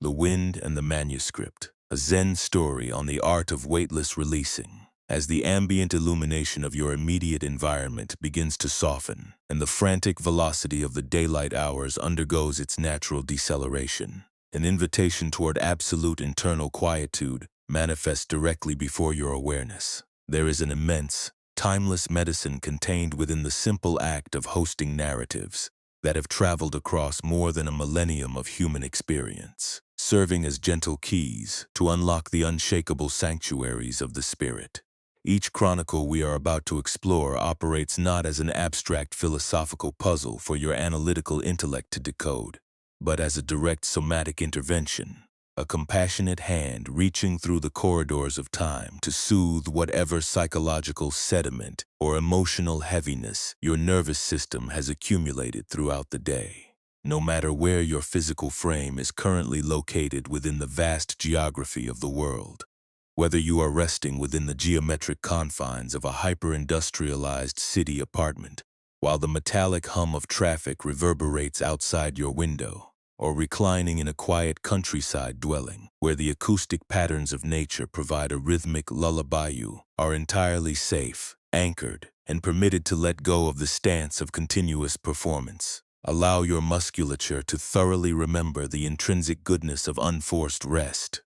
The Wind and the Manuscript, a Zen story on the art of weightless releasing. As the ambient illumination of your immediate environment begins to soften and the frantic velocity of the daylight hours undergoes its natural deceleration, an invitation toward absolute internal quietude manifests directly before your awareness. There is an immense, timeless medicine contained within the simple act of hosting narratives that have traveled across more than a millennium of human experience, serving as gentle keys to unlock the unshakable sanctuaries of the spirit. Each chronicle we are about to explore operates not as an abstract philosophical puzzle for your analytical intellect to decode, but as a direct somatic intervention, a compassionate hand reaching through the corridors of time to soothe whatever psychological sediment or emotional heaviness your nervous system has accumulated throughout the day. No matter where your physical frame is currently located within the vast geography of the world, whether you are resting within the geometric confines of a hyper-industrialized city apartment, while the metallic hum of traffic reverberates outside your window, or reclining in a quiet countryside dwelling where the acoustic patterns of nature provide a rhythmic lullaby, you are entirely safe, anchored, and permitted to let go of the stance of continuous performance. Allow your musculature to thoroughly remember the intrinsic goodness of unforced rest,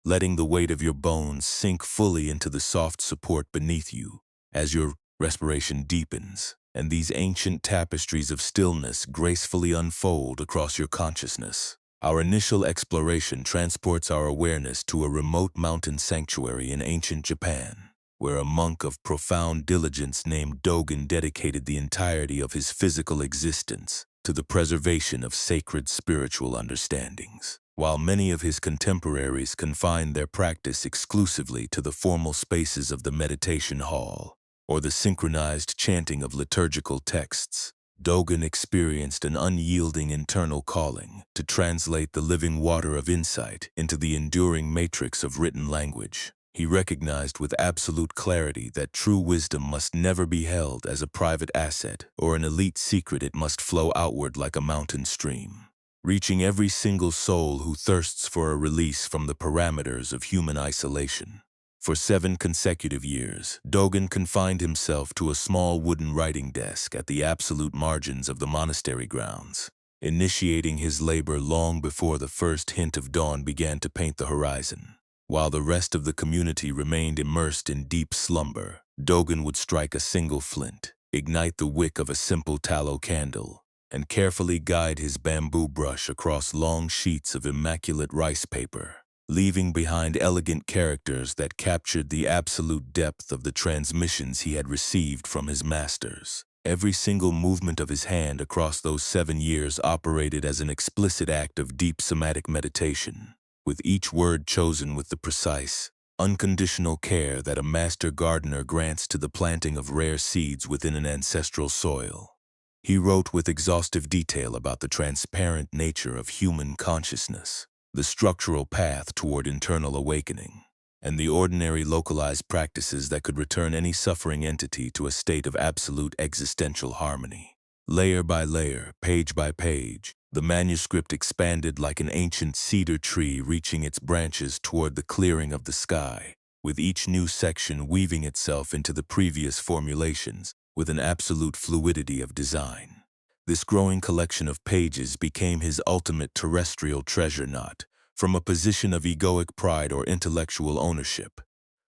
letting the weight of your bones sink fully into the soft support beneath you as your respiration deepens, and these ancient tapestries of stillness gracefully unfold across your consciousness. Our initial exploration transports our awareness to a remote mountain sanctuary in ancient Japan, where a monk of profound diligence named Dogen dedicated the entirety of his physical existence to the preservation of sacred spiritual understandings. While many of his contemporaries confined their practice exclusively to the formal spaces of the meditation hall or the synchronized chanting of liturgical texts, Dogen experienced an unyielding internal calling to translate the living water of insight into the enduring matrix of written language. He recognized with absolute clarity that true wisdom must never be held as a private asset or an elite secret. It must flow outward like a mountain stream, reaching every single soul who thirsts for a release from the parameters of human isolation. For 7 consecutive years, Dogen confined himself to a small wooden writing desk at the absolute margins of the monastery grounds, initiating his labor long before the first hint of dawn began to paint the horizon. While the rest of the community remained immersed in deep slumber, Dogen would strike a single flint, ignite the wick of a simple tallow candle, and carefully guide his bamboo brush across long sheets of immaculate rice paper, leaving behind elegant characters that captured the absolute depth of the transmissions he had received from his masters. Every single movement of his hand across those 7 years operated as an explicit act of deep somatic meditation, with each word chosen with the precise, unconditional care that a master gardener grants to the planting of rare seeds within an ancestral soil. He wrote with exhaustive detail about the transparent nature of human consciousness, the structural path toward internal awakening, and the ordinary localized practices that could return any suffering entity to a state of absolute existential harmony. Layer by layer, page by page, the manuscript expanded like an ancient cedar tree reaching its branches toward the clearing of the sky, with each new section weaving itself into the previous formulations with an absolute fluidity of design. This growing collection of pages became his ultimate terrestrial treasure, not from a position of egoic pride or intellectual ownership,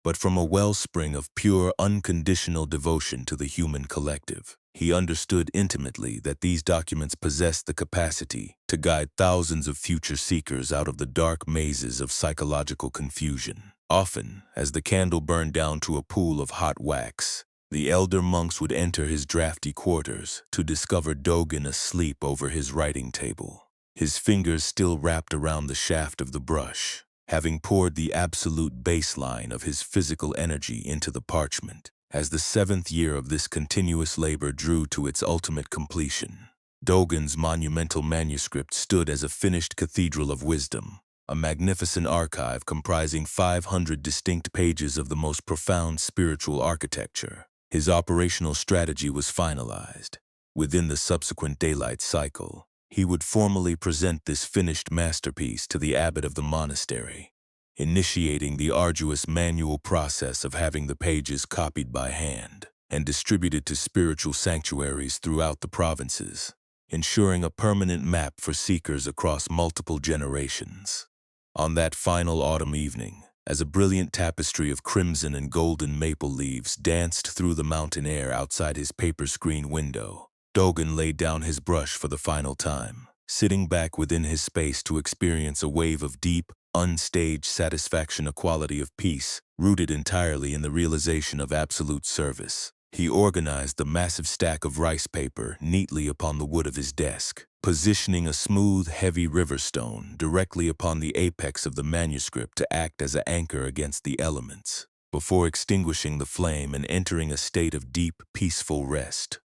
but from a wellspring of pure, unconditional devotion to the human collective. He understood intimately that these documents possessed the capacity to guide thousands of future seekers out of the dark mazes of psychological confusion. Often, as the candle burned down to a pool of hot wax, the elder monks would enter his drafty quarters to discover Dogen asleep over his writing table, his fingers still wrapped around the shaft of the brush, having poured the absolute baseline of his physical energy into the parchment. As the 7th year of this continuous labor drew to its ultimate completion, Dogen's monumental manuscript stood as a finished cathedral of wisdom, a magnificent archive comprising 500 distinct pages of the most profound spiritual architecture. His operational strategy was finalized. Within the subsequent daylight cycle, he would formally present this finished masterpiece to the abbot of the monastery, initiating the arduous manual process of having the pages copied by hand and distributed to spiritual sanctuaries throughout the provinces, ensuring a permanent map for seekers across multiple generations. On that final autumn evening, as a brilliant tapestry of crimson and golden maple leaves danced through the mountain air outside his paper screen window, Dogen laid down his brush for the final time, sitting back within his space to experience a wave of deep, unstaged satisfaction, a quality of peace rooted entirely in the realization of absolute service. He organized the massive stack of rice paper neatly upon the wood of his desk, positioning a smooth, heavy river stone directly upon the apex of the manuscript to act as an anchor against the elements, before extinguishing the flame and entering a state of deep, peaceful rest.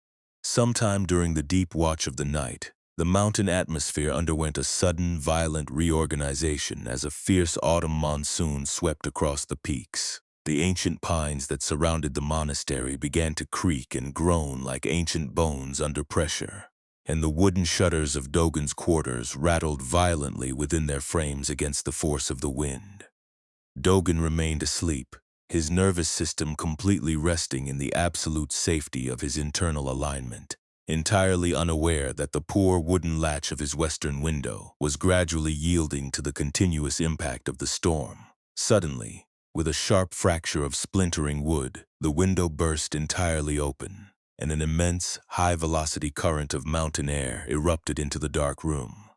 Sometime during the deep watch of the night, the mountain atmosphere underwent a sudden, violent reorganization as a fierce autumn monsoon swept across the peaks. The ancient pines that surrounded the monastery began to creak and groan like ancient bones under pressure, and the wooden shutters of Dogen's quarters rattled violently within their frames against the force of the wind. Dogen remained asleep, his nervous system completely resting in the absolute safety of his internal alignment, entirely unaware that the poor wooden latch of his western window was gradually yielding to the continuous impact of the storm. Suddenly, with a sharp fracture of splintering wood, the window burst entirely open, and an immense, high-velocity current of mountain air erupted into the dark room.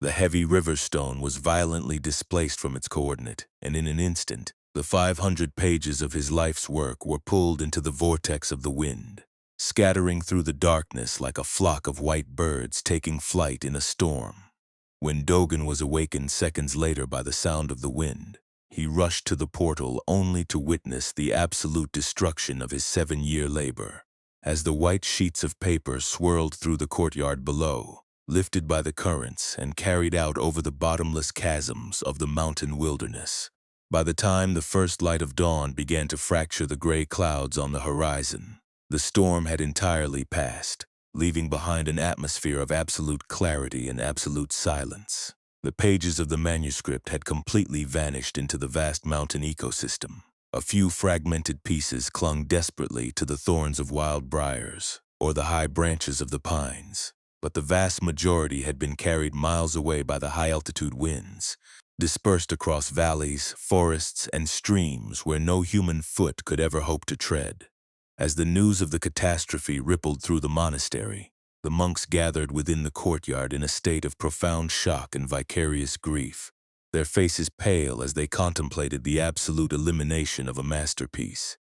The heavy river stone was violently displaced from its coordinate, and in an instant, the 500 pages of his life's work were pulled into the vortex of the wind, scattering through the darkness like a flock of white birds taking flight in a storm. When Dogen was awakened seconds later by the sound of the wind, he rushed to the portal only to witness the absolute destruction of his 7-year labor. As the white sheets of paper swirled through the courtyard below, lifted by the currents and carried out over the bottomless chasms of the mountain wilderness. By the time the first light of dawn began to fracture the gray clouds on the horizon, the storm had entirely passed, leaving behind an atmosphere of absolute clarity and absolute silence. The pages of the manuscript had completely vanished into the vast mountain ecosystem. A few fragmented pieces clung desperately to the thorns of wild briars or the high branches of the pines, but the vast majority had been carried miles away by the high-altitude winds, dispersed across valleys, forests, and streams where no human foot could ever hope to tread. As the news of the catastrophe rippled through the monastery, the monks gathered within the courtyard in a state of profound shock and vicarious grief, their faces pale as they contemplated the absolute elimination of a masterpiece.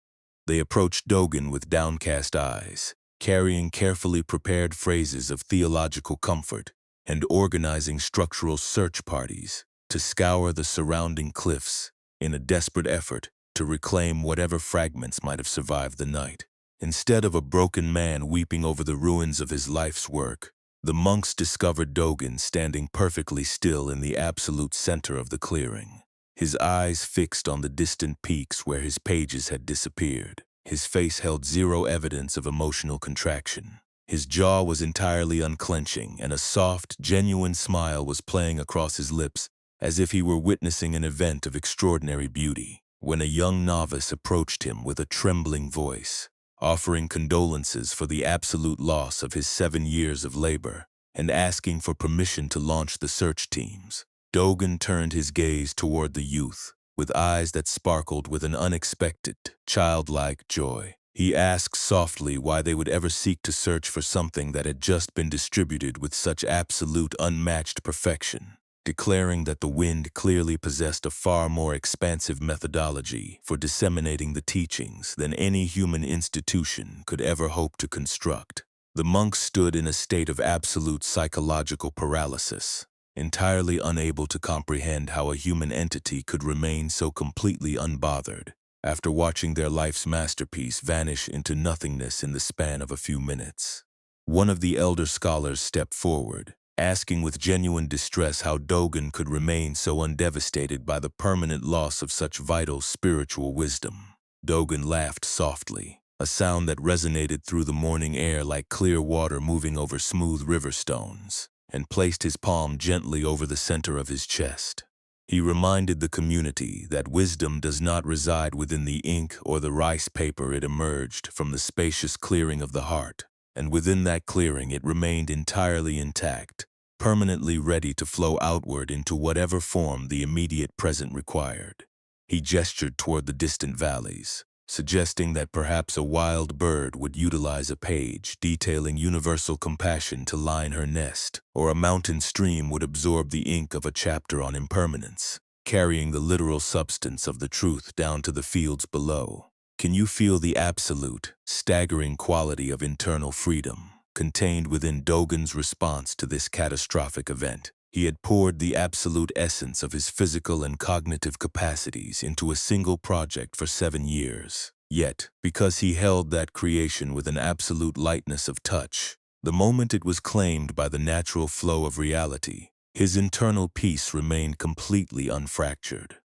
They approached Dogen with downcast eyes, carrying carefully prepared phrases of theological comfort and organizing structural search parties to scour the surrounding cliffs in a desperate effort to reclaim whatever fragments might have survived the night. Instead of a broken man weeping over the ruins of his life's work, the monks discovered Dogen standing perfectly still in the absolute center of the clearing, his eyes fixed on the distant peaks where his pages had disappeared. His face held zero evidence of emotional contraction. His jaw was entirely unclenching, and a soft, genuine smile was playing across his lips as if he were witnessing an event of extraordinary beauty, when a young novice approached him with a trembling voice, offering condolences for the absolute loss of his 7 years of labor and asking for permission to launch the search teams. Dogen turned his gaze toward the youth, with eyes that sparkled with an unexpected, childlike joy. He asked softly why they would ever seek to search for something that had just been distributed with such absolute, unmatched perfection, declaring that the wind clearly possessed a far more expansive methodology for disseminating the teachings than any human institution could ever hope to construct. The monks stood in a state of absolute psychological paralysis, entirely unable to comprehend how a human entity could remain so completely unbothered after watching their life's masterpiece vanish into nothingness in the span of a few minutes. One of the elder scholars stepped forward, asking with genuine distress how Dogen could remain so undevastated by the permanent loss of such vital spiritual wisdom. Dogen laughed softly, a sound that resonated through the morning air like clear water moving over smooth river stones. and placed his palm gently over the center of his chest. He reminded the community that wisdom does not reside within the ink or the rice paper. It emerged from the spacious clearing of the heart, and within that clearing it remained entirely intact, permanently ready to flow outward into whatever form the immediate present required. He gestured toward the distant valleys, suggesting that perhaps a wild bird would utilize a page detailing universal compassion to line her nest, or a mountain stream would absorb the ink of a chapter on impermanence, carrying the literal substance of the truth down to the fields below. Can you feel the absolute, staggering quality of internal freedom contained within Dogen's response to this catastrophic event? He had poured the absolute essence of his physical and cognitive capacities into a single project for 7 years. Yet, because he held that creation with an absolute lightness of touch, the moment it was claimed by the natural flow of reality, his internal peace remained completely unfractured.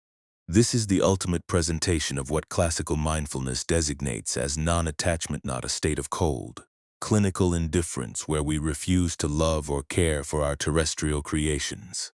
This is the ultimate presentation of what classical mindfulness designates as non-attachment, not a state of cold, clinical indifference where we refuse to love or care for our terrestrial creations,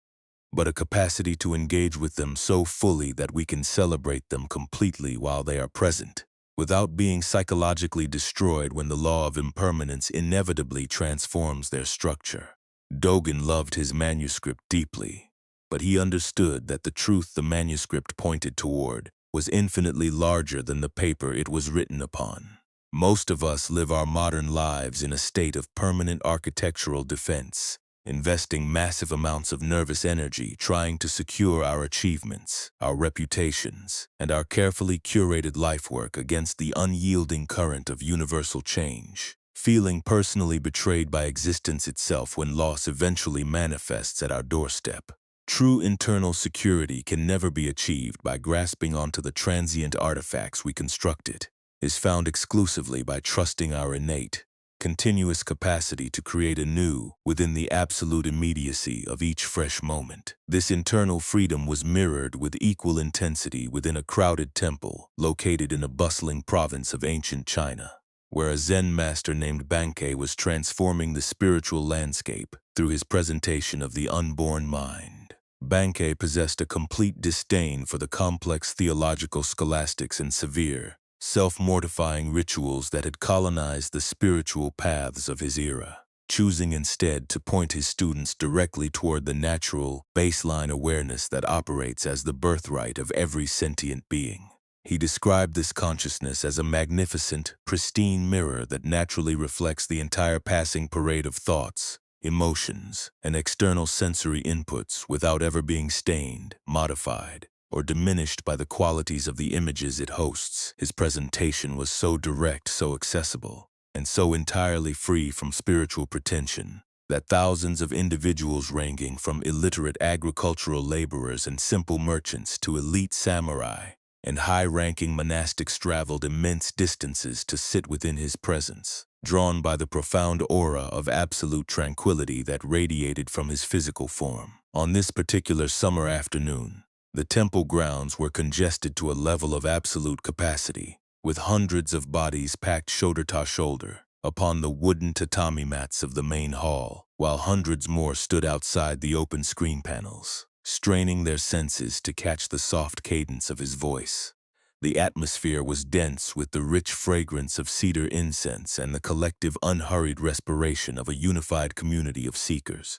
but a capacity to engage with them so fully that we can celebrate them completely while they are present, without being psychologically destroyed when the law of impermanence inevitably transforms their structure. Dogen loved his manuscript deeply, but he understood that the truth the manuscript pointed toward was infinitely larger than the paper it was written upon. Most of us live our modern lives in a state of permanent architectural defense, investing massive amounts of nervous energy trying to secure our achievements, our reputations, and our carefully curated lifework against the unyielding current of universal change, feeling personally betrayed by existence itself when loss eventually manifests at our doorstep. True internal security can never be achieved by grasping onto the transient artifacts we constructed. Is found exclusively by trusting our innate, continuous capacity to create anew within the absolute immediacy of each fresh moment. This internal freedom was mirrored with equal intensity within a crowded temple located in a bustling province of ancient China, where a Zen master named Bankei was transforming the spiritual landscape through his presentation of the unborn mind. Bankei possessed a complete disdain for the complex theological scholastics and severe, self-mortifying rituals that had colonized the spiritual paths of his era, choosing instead to point his students directly toward the natural, baseline awareness that operates as the birthright of every sentient being. He described this consciousness as a magnificent, pristine mirror that naturally reflects the entire passing parade of thoughts, emotions, and external sensory inputs without ever being stained, modified, or diminished by the qualities of the images it hosts. His presentation was so direct, so accessible, and so entirely free from spiritual pretension that thousands of individuals ranging from illiterate agricultural laborers and simple merchants to elite samurai and high-ranking monastics traveled immense distances to sit within his presence, drawn by the profound aura of absolute tranquility that radiated from his physical form. On this particular summer afternoon, the temple grounds were congested to a level of absolute capacity, with hundreds of bodies packed shoulder to shoulder upon the wooden tatami mats of the main hall, while hundreds more stood outside the open screen panels, straining their senses to catch the soft cadence of his voice. The atmosphere was dense with the rich fragrance of cedar incense and the collective unhurried respiration of a unified community of seekers.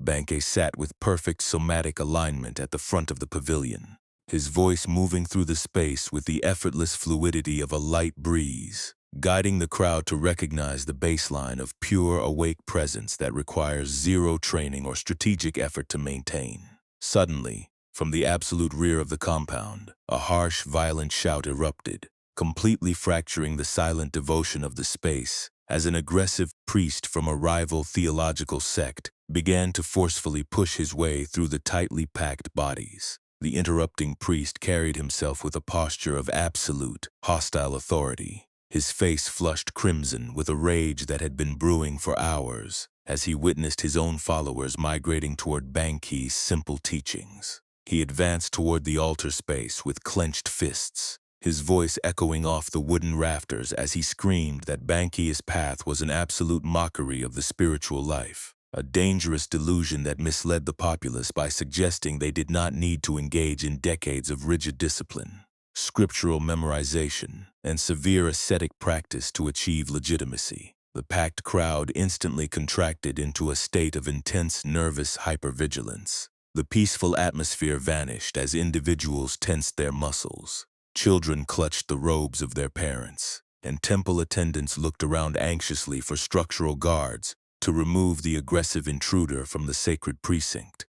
Bankei sat with perfect somatic alignment at the front of the pavilion, his voice moving through the space with the effortless fluidity of a light breeze, guiding the crowd to recognize the baseline of pure, awake presence that requires zero training or strategic effort to maintain. Suddenly, from the absolute rear of the compound, a harsh, violent shout erupted, completely fracturing the silent devotion of the space, as an aggressive priest from a rival theological sect began to forcefully push his way through the tightly packed bodies. The interrupting priest carried himself with a posture of absolute, hostile authority, his face flushed crimson with a rage that had been brewing for hours as he witnessed his own followers migrating toward Bankei's simple teachings. He advanced toward the altar space with clenched fists, his voice echoing off the wooden rafters as he screamed that Bankei's path was an absolute mockery of the spiritual life, a dangerous delusion that misled the populace by suggesting they did not need to engage in decades of rigid discipline, scriptural memorization, and severe ascetic practice to achieve legitimacy. The packed crowd instantly contracted into a state of intense nervous hypervigilance. The peaceful atmosphere vanished as individuals tensed their muscles. Children clutched the robes of their parents, and temple attendants looked around anxiously for structural guards to remove the aggressive intruder from the sacred precinct.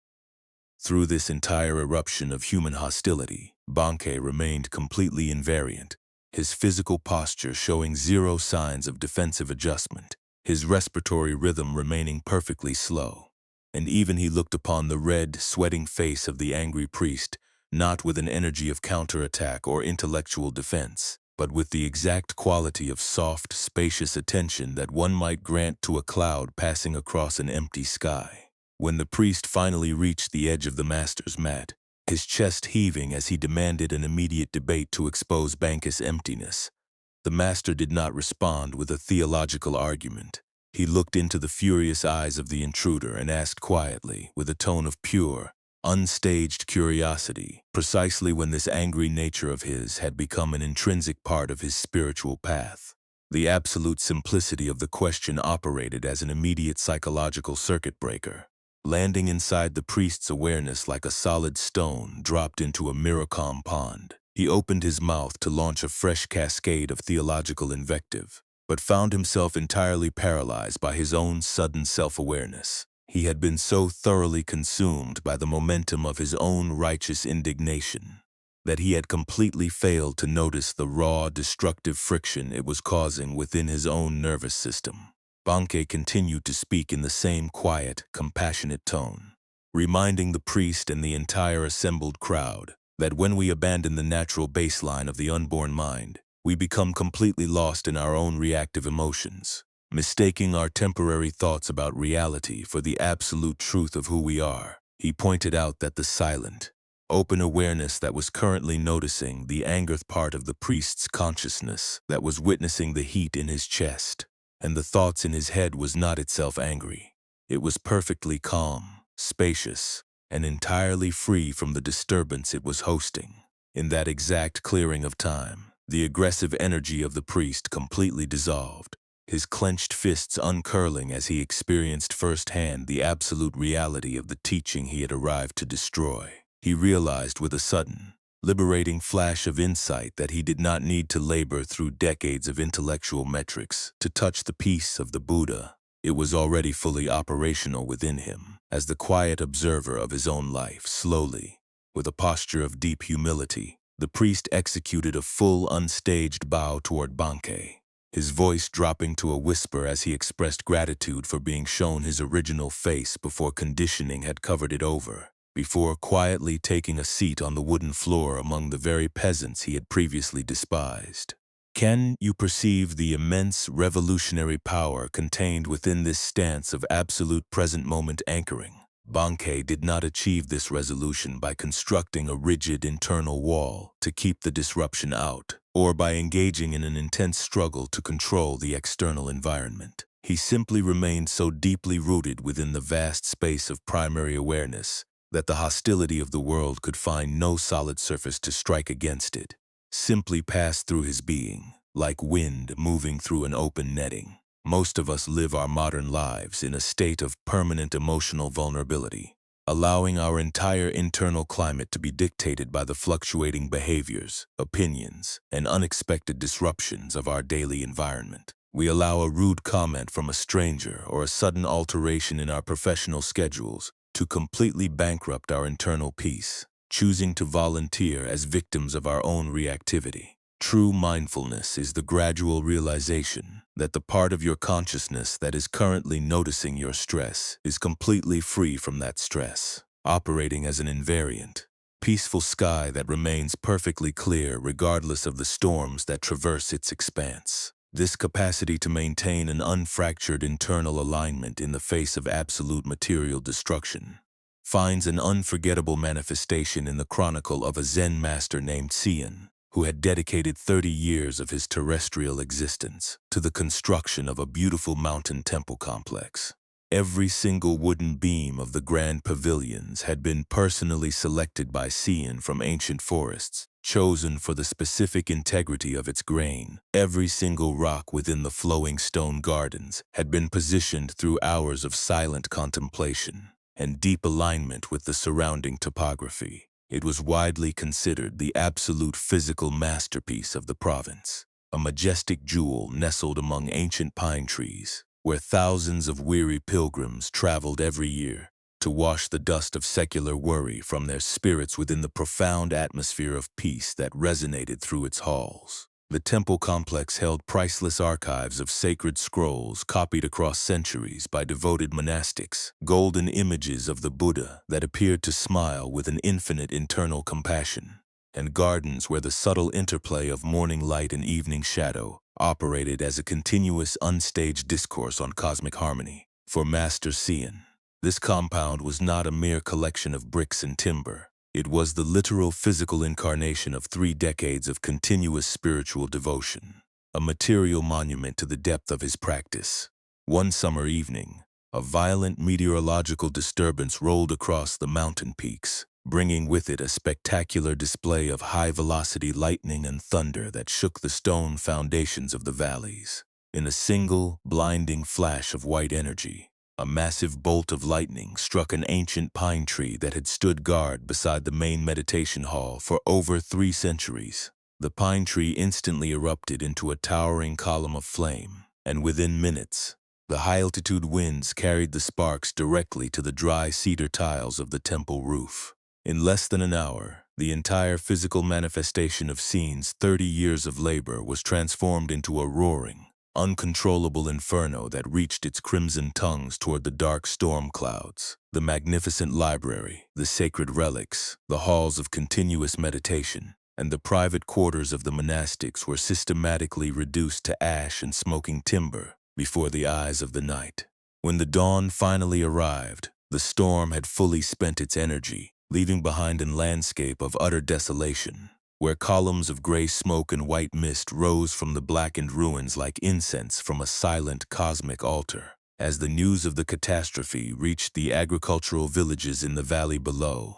Through this entire eruption of human hostility, Bankei remained completely invariant, his physical posture showing zero signs of defensive adjustment, his respiratory rhythm remaining perfectly slow. And even he looked upon the red, sweating face of the angry priest, not with an energy of counterattack or intellectual defense, but with the exact quality of soft, spacious attention that one might grant to a cloud passing across an empty sky. When the priest finally reached the edge of the master's mat, his chest heaving as he demanded an immediate debate to expose Bankei's emptiness, the master did not respond with a theological argument. He looked into the furious eyes of the intruder and asked quietly, with a tone of pure, unstaged curiosity, precisely when this angry nature of his had become an intrinsic part of his spiritual path. The absolute simplicity of the question operated as an immediate psychological circuit breaker, landing inside the priest's awareness like a solid stone dropped into a mirror-calm pond. He opened his mouth to launch a fresh cascade of theological invective, but found himself entirely paralyzed by his own sudden self-awareness. He had been so thoroughly consumed by the momentum of his own righteous indignation that he had completely failed to notice the raw, destructive friction it was causing within his own nervous system. Bankei continued to speak in the same quiet, compassionate tone, reminding the priest and the entire assembled crowd that when we abandon the natural baseline of the unborn mind, we become completely lost in our own reactive emotions, mistaking our temporary thoughts about reality for the absolute truth of who we are. He pointed out that the silent, open awareness that was currently noticing the anger part of the priest's consciousness that was witnessing the heat in his chest and the thoughts in his head was not itself angry. It was perfectly calm, spacious, and entirely free from the disturbance it was hosting. In that exact clearing of time, the aggressive energy of the priest completely dissolved, his clenched fists uncurling as he experienced firsthand the absolute reality of the teaching he had arrived to destroy. He realized with a sudden, liberating flash of insight that he did not need to labor through decades of intellectual metrics to touch the peace of the Buddha. It was already fully operational within him, as the quiet observer of his own life. Slowly, with a posture of deep humility, the priest executed a full, unstaged bow toward Bankei, his voice dropping to a whisper as he expressed gratitude for being shown his original face before conditioning had covered it over, before quietly taking a seat on the wooden floor among the very peasants he had previously despised. Can you perceive the immense revolutionary power contained within this stance of absolute present-moment anchoring? Bankei did not achieve this resolution by constructing a rigid internal wall to keep the disruption out, or by engaging in an intense struggle to control the external environment. He simply remained so deeply rooted within the vast space of primary awareness that the hostility of the world could find no solid surface to strike against it, simply passed through his being, like wind moving through an open netting. Most of us live our modern lives in a state of permanent emotional vulnerability, allowing our entire internal climate to be dictated by the fluctuating behaviors, opinions, and unexpected disruptions of our daily environment. We allow a rude comment from a stranger or a sudden alteration in our professional schedules to completely bankrupt our internal peace, choosing to volunteer as victims of our own reactivity. True mindfulness is the gradual realization that the part of your consciousness that is currently noticing your stress is completely free from that stress, operating as an invariant, peaceful sky that remains perfectly clear regardless of the storms that traverse its expanse. This capacity to maintain an unfractured internal alignment in the face of absolute material destruction finds an unforgettable manifestation in the chronicle of a Zen master named Cian, who had dedicated 30 years of his terrestrial existence to the construction of a beautiful mountain temple complex. Every single wooden beam of the grand pavilions had been personally selected by Cian from ancient forests, chosen for the specific integrity of its grain. Every single rock within the flowing stone gardens had been positioned through hours of silent contemplation and deep alignment with the surrounding topography. It was widely considered the absolute physical masterpiece of the province, a majestic jewel nestled among ancient pine trees, where thousands of weary pilgrims traveled every year to wash the dust of secular worry from their spirits within the profound atmosphere of peace that resonated through its halls. The temple complex held priceless archives of sacred scrolls copied across centuries by devoted monastics, golden images of the Buddha that appeared to smile with an infinite internal compassion, and gardens where the subtle interplay of morning light and evening shadow operated as a continuous unstaged discourse on cosmic harmony. For Master Cian, this compound was not a mere collection of bricks and timber. It was the literal physical incarnation of 3 decades of continuous spiritual devotion, a material monument to the depth of his practice. One summer evening, a violent meteorological disturbance rolled across the mountain peaks, bringing with it a spectacular display of high-velocity lightning and thunder that shook the stone foundations of the valleys. In a single, blinding flash of white energy, a massive bolt of lightning struck an ancient pine tree that had stood guard beside the main meditation hall for over 3 centuries. The pine tree instantly erupted into a towering column of flame, and within minutes, the high-altitude winds carried the sparks directly to the dry cedar tiles of the temple roof. In less than an hour, the entire physical manifestation of Cian's 30 years of labor was transformed into a roaring, uncontrollable inferno that reached its crimson tongues toward the dark storm clouds. The magnificent library, the sacred relics, the halls of continuous meditation, and the private quarters of the monastics were systematically reduced to ash and smoking timber before the eyes of the night. When the dawn finally arrived, the storm had fully spent its energy, leaving behind a landscape of utter desolation, where columns of gray smoke and white mist rose from the blackened ruins like incense from a silent cosmic altar. As the news of the catastrophe reached the agricultural villages in the valley below,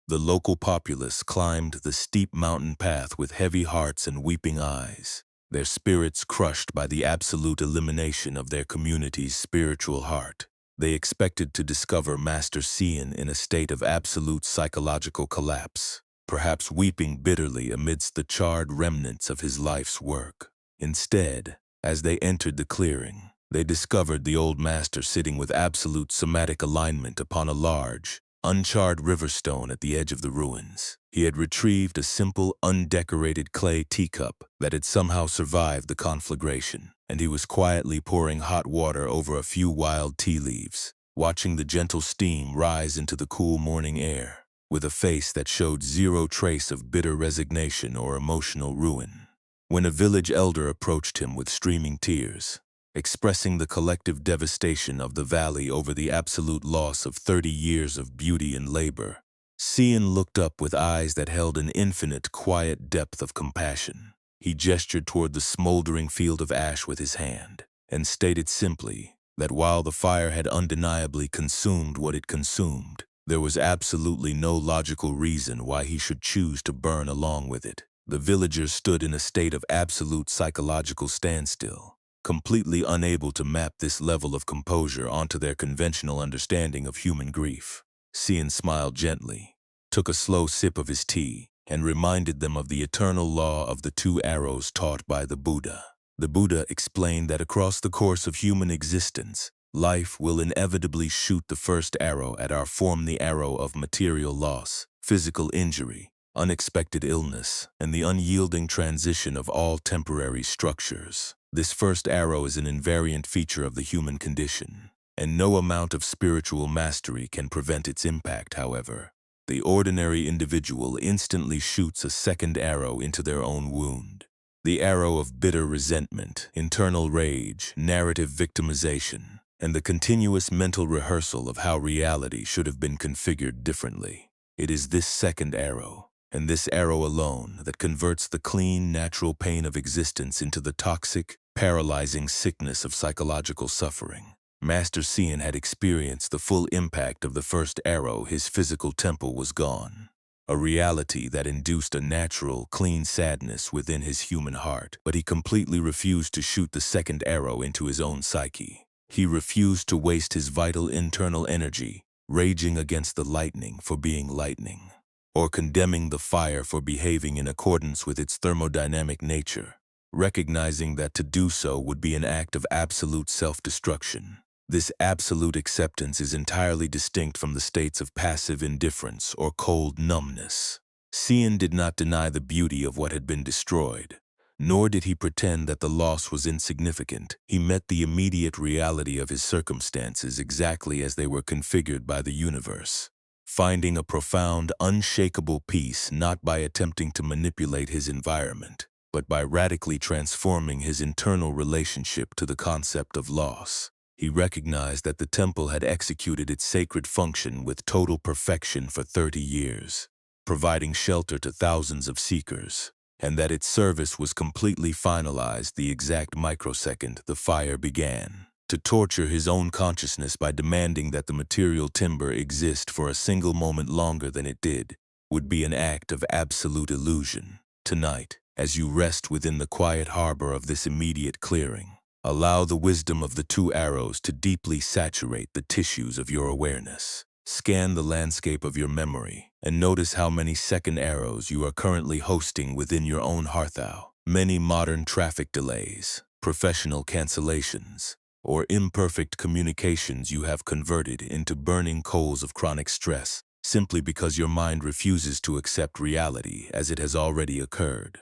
the local populace climbed the steep mountain path with heavy hearts and weeping eyes, their spirits crushed by the absolute elimination of their community's spiritual heart. They expected to discover Master Cian in a state of absolute psychological collapse, perhaps weeping bitterly amidst the charred remnants of his life's work. Instead, as they entered the clearing, they discovered the old master sitting with absolute somatic alignment upon a large, uncharred river stone at the edge of the ruins. He had retrieved a simple, undecorated clay teacup that had somehow survived the conflagration, and he was quietly pouring hot water over a few wild tea leaves, watching the gentle steam rise into the cool morning air, with a face that showed zero trace of bitter resignation or emotional ruin. When a village elder approached him with streaming tears, expressing the collective devastation of the valley over the absolute loss of 30 years of beauty and labor, Cian looked up with eyes that held an infinite, quiet depth of compassion. He gestured toward the smoldering field of ash with his hand, and stated simply that while the fire had undeniably consumed what it consumed, there was absolutely no logical reason why he should choose to burn along with it. The villagers stood in a state of absolute psychological standstill, completely unable to map this level of composure onto their conventional understanding of human grief. Cian smiled gently, took a slow sip of his tea, and reminded them of the eternal law of the 2 arrows taught by the Buddha. The Buddha explained that across the course of human existence, life will inevitably shoot the first arrow at our form, the arrow of material loss, physical injury, unexpected illness, and the unyielding transition of all temporary structures. This first arrow is an invariant feature of the human condition, and no amount of spiritual mastery can prevent its impact, however. The ordinary individual instantly shoots a second arrow into their own wound. The arrow of bitter resentment, internal rage, narrative victimization, and the continuous mental rehearsal of how reality should have been configured differently. It is this second arrow, and this arrow alone, that converts the clean, natural pain of existence into the toxic, paralyzing sickness of psychological suffering. Master Cian had experienced the full impact of the first arrow. His physical temple was gone, a reality that induced a natural, clean sadness within his human heart. But he completely refused to shoot the second arrow into his own psyche. He refused to waste his vital internal energy raging against the lightning for being lightning, or condemning the fire for behaving in accordance with its thermodynamic nature, recognizing that to do so would be an act of absolute self-destruction. This absolute acceptance is entirely distinct from the states of passive indifference or cold numbness. Cian did not deny the beauty of what had been destroyed, nor did he pretend that the loss was insignificant. He met the immediate reality of his circumstances exactly as they were configured by the universe, finding a profound, unshakable peace not by attempting to manipulate his environment, but by radically transforming his internal relationship to the concept of loss. He recognized that the temple had executed its sacred function with total perfection for 30 years, providing shelter to thousands of seekers, and that its service was completely finalized the exact microsecond the fire began. To torture his own consciousness by demanding that the material timber exist for a single moment longer than it did would be an act of absolute illusion. Tonight, as you rest within the quiet harbor of this immediate clearing, allow the wisdom of the two arrows to deeply saturate the tissues of your awareness. Scan the landscape of your memory and notice how many second arrows you are currently hosting within your own hearthau. Many modern traffic delays, professional cancellations, or imperfect communications you have converted into burning coals of chronic stress simply because your mind refuses to accept reality as it has already occurred.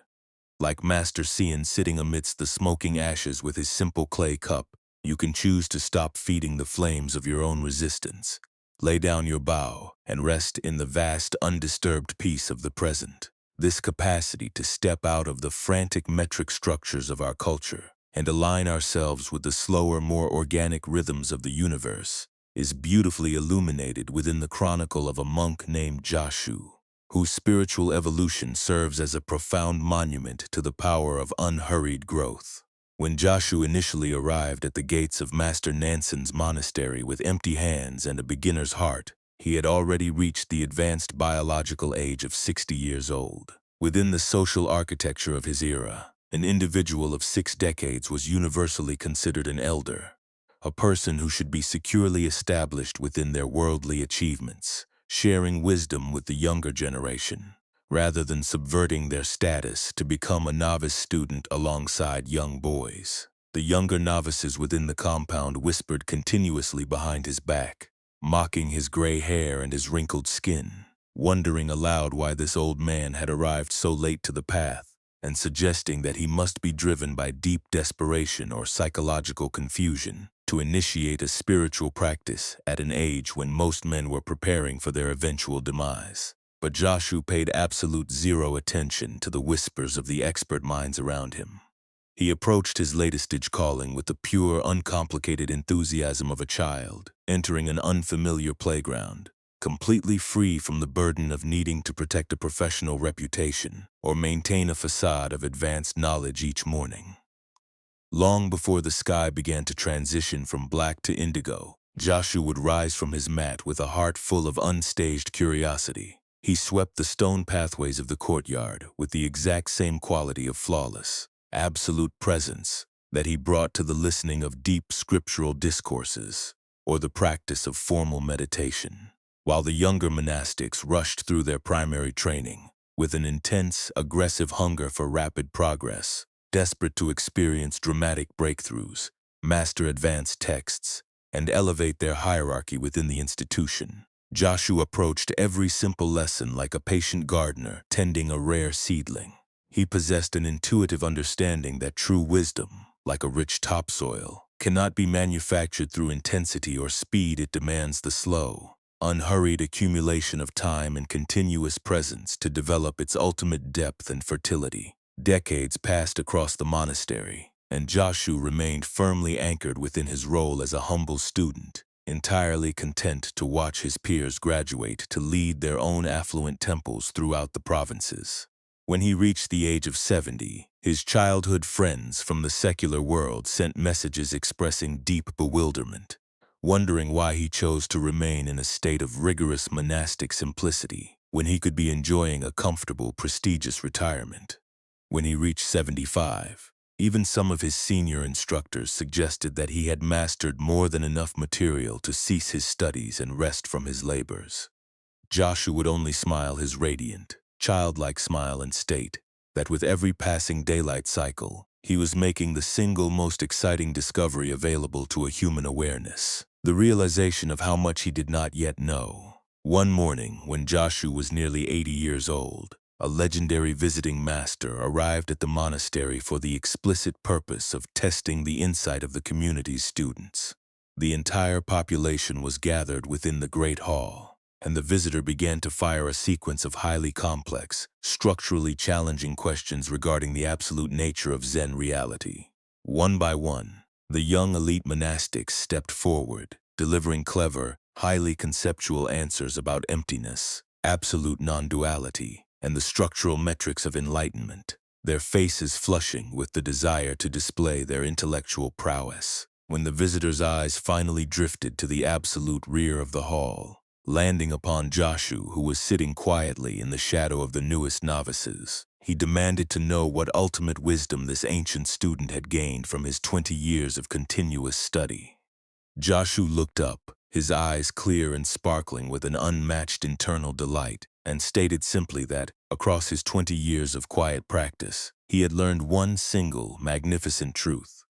Like Master Cian sitting amidst the smoking ashes with his simple clay cup, you can choose to stop feeding the flames of your own resistance, lay down your bow, and rest in the vast, undisturbed peace of the present. This capacity to step out of the frantic metric structures of our culture and align ourselves with the slower, more organic rhythms of the universe is beautifully illuminated within the chronicle of a monk named Jashu, whose spiritual evolution serves as a profound monument to the power of unhurried growth. When Jashu initially arrived at the gates of Master Nansen's monastery with empty hands and a beginner's heart, he had already reached the advanced biological age of 60 years old. Within the social architecture of his era, an individual of 6 decades was universally considered an elder, a person who should be securely established within their worldly achievements, sharing wisdom with the younger generation, rather than subverting their status to become a novice student alongside young boys. The younger novices within the compound whispered continuously behind his back, mocking his gray hair and his wrinkled skin, wondering aloud why this old man had arrived so late to the path, and suggesting that he must be driven by deep desperation or psychological confusion to initiate a spiritual practice at an age when most men were preparing for their eventual demise. But Jashu paid absolute zero attention to the whispers of the expert minds around him. He approached his latest calling with the pure, uncomplicated enthusiasm of a child entering an unfamiliar playground, completely free from the burden of needing to protect a professional reputation or maintain a facade of advanced knowledge each morning. Long before the sky began to transition from black to indigo, Jashu would rise from his mat with a heart full of unstaged curiosity. He swept the stone pathways of the courtyard with the exact same quality of flawless, absolute presence that he brought to the listening of deep scriptural discourses or the practice of formal meditation, while the younger monastics rushed through their primary training with an intense, aggressive hunger for rapid progress, desperate to experience dramatic breakthroughs, master advanced texts, and elevate their hierarchy within the institution. Jashu approached every simple lesson like a patient gardener tending a rare seedling. He possessed an intuitive understanding that true wisdom, like a rich topsoil, cannot be manufactured through intensity or speed. It demands the slow, unhurried accumulation of time and continuous presence to develop its ultimate depth and fertility. Decades passed across the monastery, and Jashu remained firmly anchored within his role as a humble student, entirely content to watch his peers graduate to lead their own affluent temples throughout the provinces. When he reached the age of 70, his childhood friends from the secular world sent messages expressing deep bewilderment. wondering why he chose to remain in a state of rigorous monastic simplicity when he could be enjoying a comfortable, prestigious retirement. When he reached 75, even some of his senior instructors suggested that he had mastered more than enough material to cease his studies and rest from his labors. Joshua would only smile his radiant, childlike smile and state that with every passing daylight cycle, he was making the single most exciting discovery available to a human awareness, the realization of how much he did not yet know. One morning, when Joshua was nearly 80 years old, a legendary visiting master arrived at the monastery for the explicit purpose of testing the insight of the community's students. The entire population was gathered within the great hall, and the visitor began to fire a sequence of highly complex, structurally challenging questions regarding the absolute nature of Zen reality. One by one, the young elite monastics stepped forward, delivering clever, highly conceptual answers about emptiness, absolute non-duality, and the structural metrics of enlightenment, their faces flushing with the desire to display their intellectual prowess. When the visitor's eyes finally drifted to the absolute rear of the hall, landing upon Joshua, who was sitting quietly in the shadow of the newest novices, he demanded to know what ultimate wisdom this ancient student had gained from his 20 years of continuous study. Joshua looked up, his eyes clear and sparkling with an unmatched internal delight, and stated simply that, across his 20 years of quiet practice, he had learned one single, magnificent truth: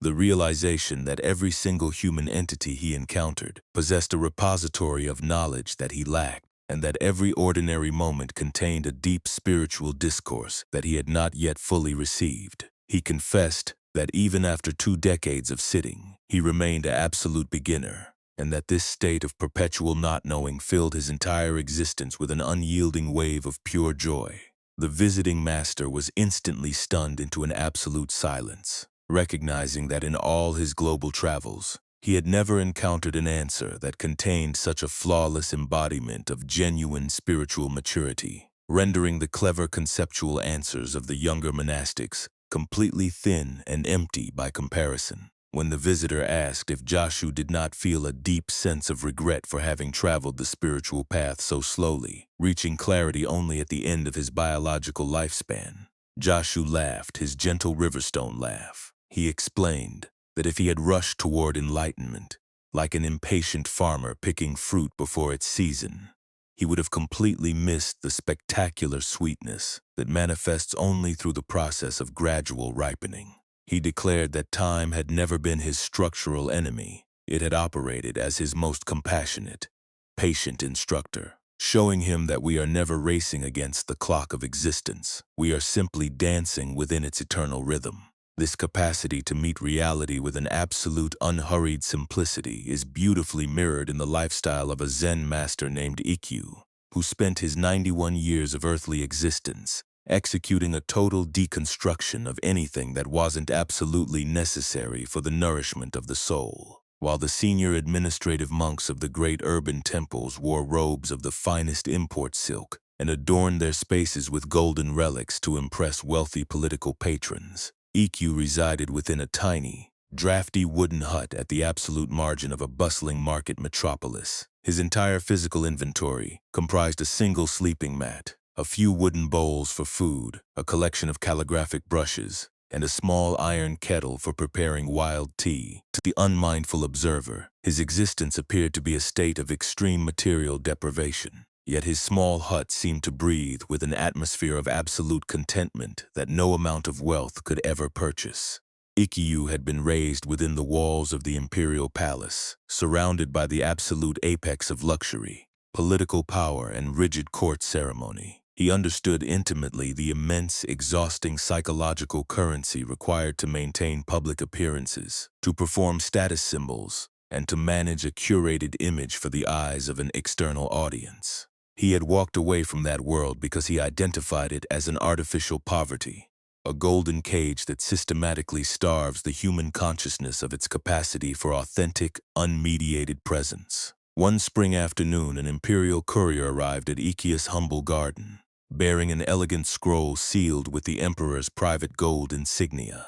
the realization that every single human entity he encountered possessed a repository of knowledge that he lacked, and that every ordinary moment contained a deep spiritual discourse that he had not yet fully received. He confessed that even after 2 decades of sitting, he remained an absolute beginner, and that this state of perpetual not-knowing filled his entire existence with an unyielding wave of pure joy. The visiting master was instantly stunned into an absolute silence, recognizing that in all his global travels, he had never encountered an answer that contained such a flawless embodiment of genuine spiritual maturity, rendering the clever conceptual answers of the younger monastics completely thin and empty by comparison. When the visitor asked if Joshua did not feel a deep sense of regret for having traveled the spiritual path so slowly, reaching clarity only at the end of his biological lifespan, Joshua laughed his gentle Riverstone laugh. He explained that if he had rushed toward enlightenment, like an impatient farmer picking fruit before its season, he would have completely missed the spectacular sweetness that manifests only through the process of gradual ripening. He declared that time had never been his structural enemy. It had operated as his most compassionate, patient instructor, showing him that we are never racing against the clock of existence. We are simply dancing within its eternal rhythm. This capacity to meet reality with an absolute, unhurried simplicity is beautifully mirrored in the lifestyle of a Zen master named Ikkyu, who spent his 91 years of earthly existence executing a total deconstruction of anything that wasn't absolutely necessary for the nourishment of the soul. While the senior administrative monks of the great urban temples wore robes of the finest import silk and adorned their spaces with golden relics to impress wealthy political patrons, Ikkyu resided within a tiny, drafty wooden hut at the absolute margin of a bustling market metropolis. His entire physical inventory comprised a single sleeping mat, a few wooden bowls for food, a collection of calligraphic brushes, and a small iron kettle for preparing wild tea. To the unmindful observer, his existence appeared to be a state of extreme material deprivation. Yet his small hut seemed to breathe with an atmosphere of absolute contentment that no amount of wealth could ever purchase. Ikkyu had been raised within the walls of the imperial palace, surrounded by the absolute apex of luxury, political power, and rigid court ceremony. He understood intimately the immense, exhausting psychological currency required to maintain public appearances, to perform status symbols, and to manage a curated image for the eyes of an external audience. He had walked away from that world because he identified it as an artificial poverty, a golden cage that systematically starves the human consciousness of its capacity for authentic, unmediated presence. One spring afternoon, an imperial courier arrived at Ikkyu's humble garden, bearing an elegant scroll sealed with the emperor's private gold insignia.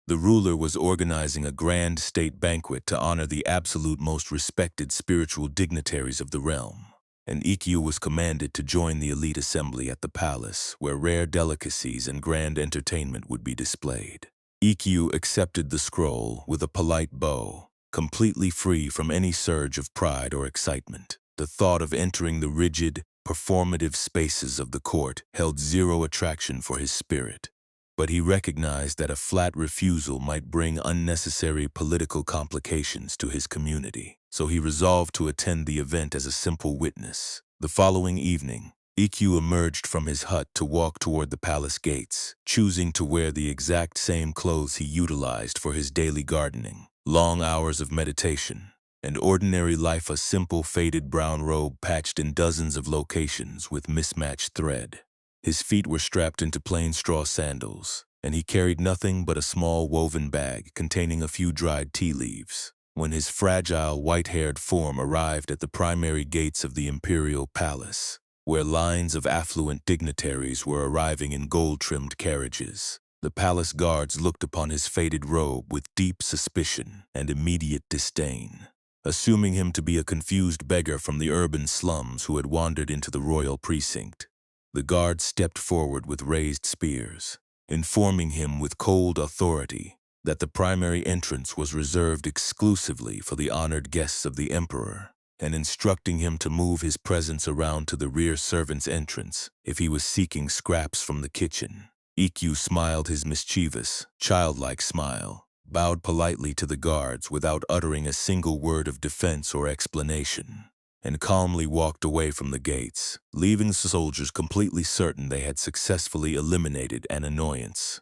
The ruler was organizing a grand state banquet to honor the absolute most respected spiritual dignitaries of the realm, and Ikkyu was commanded to join the elite assembly at the palace, where rare delicacies and grand entertainment would be displayed. Ikkyu accepted the scroll with a polite bow, completely free from any surge of pride or excitement. The thought of entering the rigid, performative spaces of the court held zero attraction for his spirit. But he recognized that a flat refusal might bring unnecessary political complications to his community, so he resolved to attend the event as a simple witness. The following evening, Ikkyu emerged from his hut to walk toward the palace gates, choosing to wear the exact same clothes he utilized for his daily gardening. Long hours of meditation, and ordinary life, a simple faded brown robe patched in dozens of locations with mismatched thread. His feet were strapped into plain straw sandals, and he carried nothing but a small woven bag containing a few dried tea leaves. When his fragile, white-haired form arrived at the primary gates of the imperial palace, where lines of affluent dignitaries were arriving in gold-trimmed carriages, the palace guards looked upon his faded robe with deep suspicion and immediate disdain, assuming him to be a confused beggar from the urban slums who had wandered into the royal precinct. The guards stepped forward with raised spears, informing him with cold authority that the primary entrance was reserved exclusively for the honored guests of the emperor, and instructing him to move his presence around to the rear servants' entrance if he was seeking scraps from the kitchen. Ikkyu smiled his mischievous, childlike smile, bowed politely to the guards without uttering a single word of defense or explanation, and calmly walked away from the gates, leaving the soldiers completely certain they had successfully eliminated an annoyance.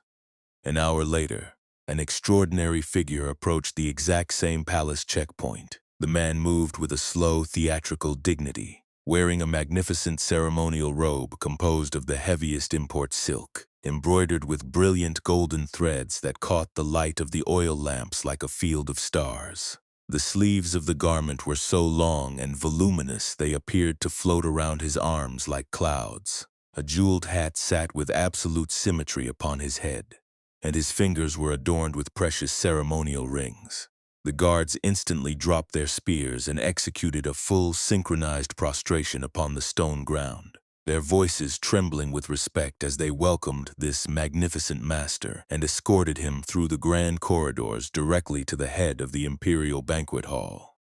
An hour later, an extraordinary figure approached the exact same palace checkpoint. The man moved with a slow, theatrical dignity, wearing a magnificent ceremonial robe composed of the heaviest import silk, embroidered with brilliant golden threads that caught the light of the oil lamps like a field of stars. The sleeves of the garment were so long and voluminous they appeared to float around his arms like clouds. A jeweled hat sat with absolute symmetry upon his head, and his fingers were adorned with precious ceremonial rings. The guards instantly dropped their spears and executed a full synchronized prostration upon the stone ground, their voices trembling with respect as they welcomed this magnificent master and escorted him through the grand corridors directly to the head of the imperial banquet hall.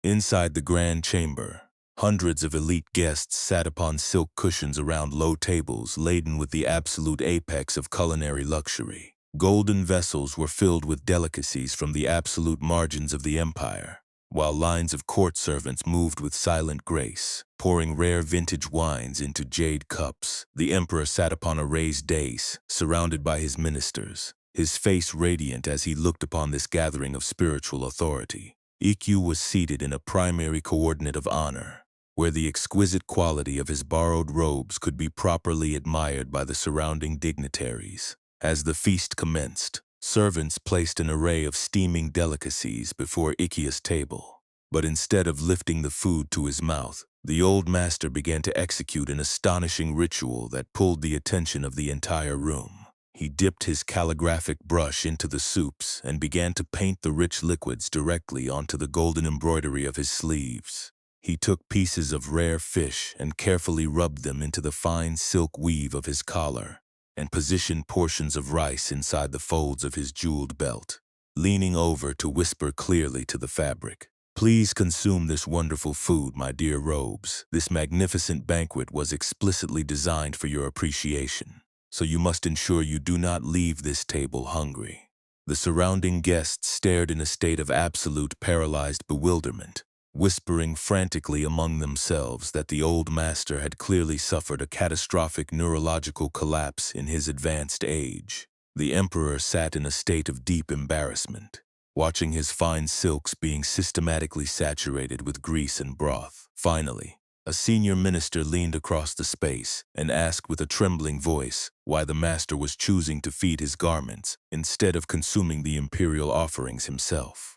Inside the grand chamber, hundreds of elite guests sat upon silk cushions around low tables laden with the absolute apex of culinary luxury. Golden vessels were filled with delicacies from the absolute margins of the empire, while lines of court servants moved with silent grace, pouring rare vintage wines into jade cups. The emperor sat upon a raised dais, surrounded by his ministers, his face radiant as he looked upon this gathering of spiritual authority. Ikkyu was seated in a primary coordinate of honor, where the exquisite quality of his borrowed robes could be properly admired by the surrounding dignitaries. As the feast commenced, servants placed an array of steaming delicacies before Ikkyu's table. But instead of lifting the food to his mouth, the old master began to execute an astonishing ritual that pulled the attention of the entire room. He dipped his calligraphic brush into the soups and began to paint the rich liquids directly onto the golden embroidery of his sleeves. He took pieces of rare fish and carefully rubbed them into the fine silk weave of his collar, and positioned portions of rice inside the folds of his jeweled belt, leaning over to whisper clearly to the fabric, "Please consume this wonderful food, my dear robes. This magnificent banquet was explicitly designed for your appreciation, so you must ensure you do not leave this table hungry." The surrounding guests stared in a state of absolute paralyzed bewilderment, whispering frantically among themselves that the old master had clearly suffered a catastrophic neurological collapse in his advanced age. The emperor sat in a state of deep embarrassment, watching his fine silks being systematically saturated with grease and broth. Finally, a senior minister leaned across the space and asked with a trembling voice why the master was choosing to feed his garments instead of consuming the imperial offerings himself.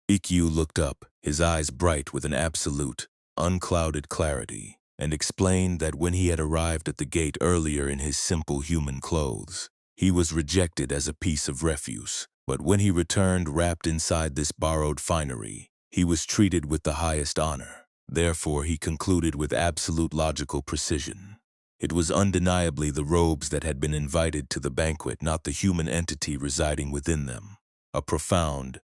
Ikkyu looked up, his eyes bright with an absolute, unclouded clarity, and explained that when he had arrived at the gate earlier in his simple human clothes, he was rejected as a piece of refuse, But when he returned wrapped inside this borrowed finery, he was treated with the highest honor. Therefore, he concluded with absolute logical precision. It was undeniably the robes that had been invited to the banquet, not the human entity residing within them. A profound,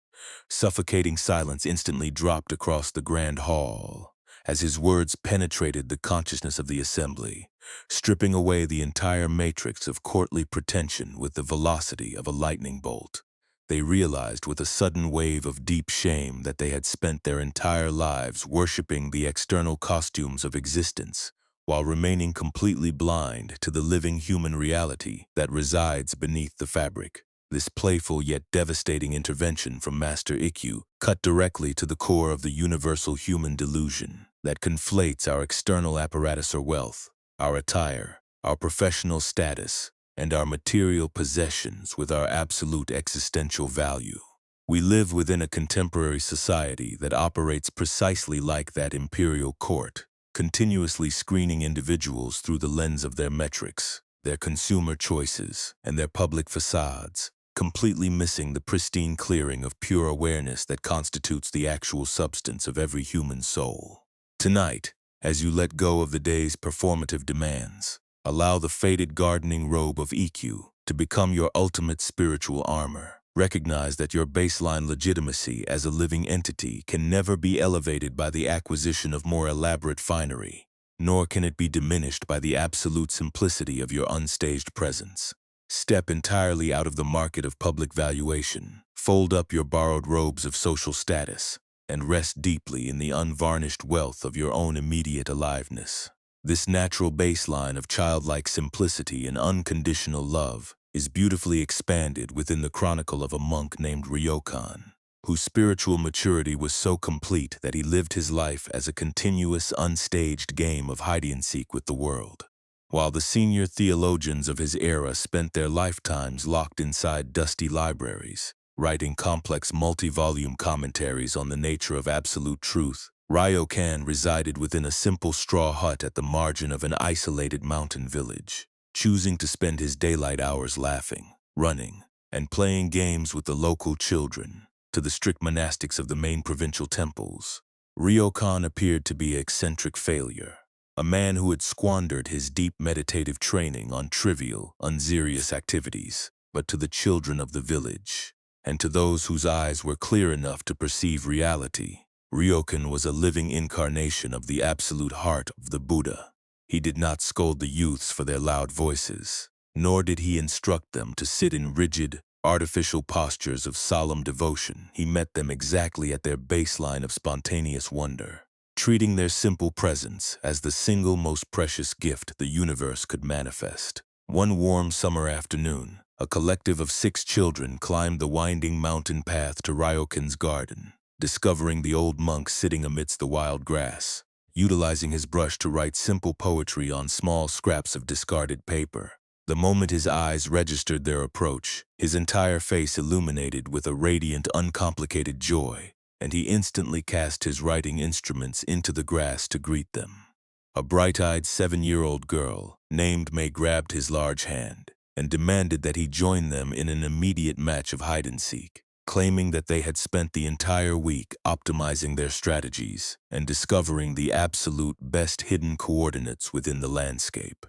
suffocating silence instantly dropped across the grand hall as his words penetrated the consciousness of the assembly, stripping away the entire matrix of courtly pretension with the velocity of a lightning bolt. They realized with a sudden wave of deep shame that they had spent their entire lives worshiping the external costumes of existence, while remaining completely blind to the living human reality that resides beneath the fabric. This playful yet devastating intervention from Master Ikkyu cut directly to the core of the universal human delusion that conflates our external apparatus or wealth, our attire, our professional status, and our material possessions with our absolute existential value. We live within a contemporary society that operates precisely like that imperial court, continuously screening individuals through the lens of their metrics, their consumer choices, and their public facades, completely missing the pristine clearing of pure awareness that constitutes the actual substance of every human soul. Tonight, as you let go of the day's performative demands, allow the faded gardening robe of EQ to become your ultimate spiritual armor. Recognize that your baseline legitimacy as a living entity can never be elevated by the acquisition of more elaborate finery, nor can it be diminished by the absolute simplicity of your unstaged presence. Step entirely out of the market of public valuation, fold up your borrowed robes of social status, and rest deeply in the unvarnished wealth of your own immediate aliveness. This natural baseline of childlike simplicity and unconditional love is beautifully expanded within the chronicle of a monk named Ryokan, whose spiritual maturity was so complete that he lived his life as a continuous, unstaged game of hide-and-seek with the world. While the senior theologians of his era spent their lifetimes locked inside dusty libraries, writing complex multi-volume commentaries on the nature of absolute truth, Ryokan resided within a simple straw hut at the margin of an isolated mountain village, choosing to spend his daylight hours laughing, running, and playing games with the local children. To the strict monastics of the main provincial temples, Ryokan appeared to be an eccentric failure, a man who had squandered his deep meditative training on trivial, unserious activities. But to the children of the village, and to those whose eyes were clear enough to perceive reality, Ryokan was a living incarnation of the absolute heart of the Buddha. He did not scold the youths for their loud voices, nor did he instruct them to sit in rigid, artificial postures of solemn devotion. He met them exactly at their baseline of spontaneous wonder, treating their simple presence as the single most precious gift the universe could manifest. One warm summer afternoon, a collective of 6 children climbed the winding mountain path to Ryokan's garden, discovering the old monk sitting amidst the wild grass, utilizing his brush to write simple poetry on small scraps of discarded paper. The moment his eyes registered their approach, his entire face illuminated with a radiant, uncomplicated joy, and he instantly cast his writing instruments into the grass to greet them. A bright-eyed 7-year-old girl, named May, grabbed his large hand and demanded that he join them in an immediate match of hide-and-seek, claiming that they had spent the entire week optimizing their strategies and discovering the absolute best hidden coordinates within the landscape.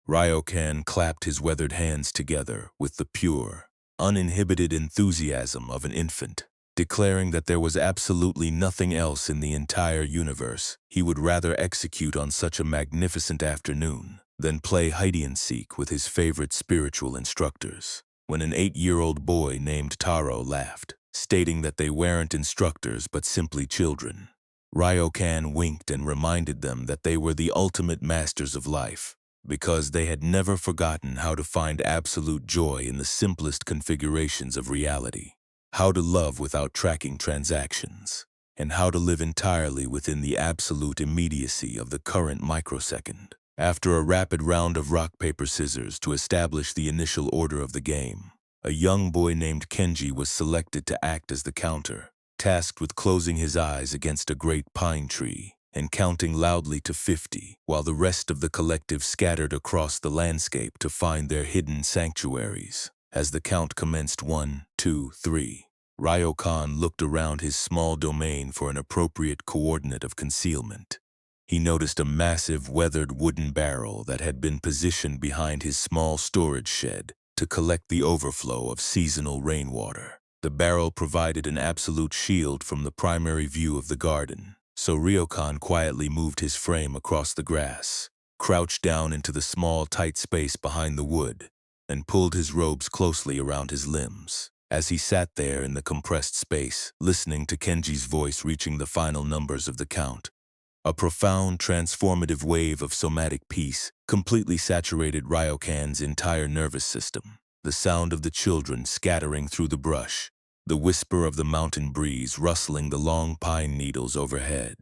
Ryokan clapped his weathered hands together with the pure, uninhibited enthusiasm of an infant, declaring that there was absolutely nothing else in the entire universe he would rather execute on such a magnificent afternoon than play hide-and-seek with his favorite spiritual instructors. When an 8-year-old boy named Taro laughed, stating that they weren't instructors but simply children, Ryokan winked and reminded them that they were the ultimate masters of life, because they had never forgotten how to find absolute joy in the simplest configurations of reality, how to love without tracking transactions, and how to live entirely within the absolute immediacy of the current microsecond. After a rapid round of rock, paper, scissors to establish the initial order of the game, a young boy named Kenji was selected to act as the counter, tasked with closing his eyes against a great pine tree and counting loudly to 50, while the rest of the collective scattered across the landscape to find their hidden sanctuaries. As the count commenced 1, 2, 3, Ryokan looked around his small domain for an appropriate coordinate of concealment. He noticed a massive weathered wooden barrel that had been positioned behind his small storage shed to collect the overflow of seasonal rainwater. The barrel provided an absolute shield from the primary view of the garden, so Ryokan quietly moved his frame across the grass, crouched down into the small, tight space behind the wood, and pulled his robes closely around his limbs. As he sat there in the compressed space, listening to Kenji's voice reaching the final numbers of the count, a profound, transformative wave of somatic peace completely saturated Ryokan's entire nervous system. The sound of the children scattering through the brush, the whisper of the mountain breeze rustling the long pine needles overhead,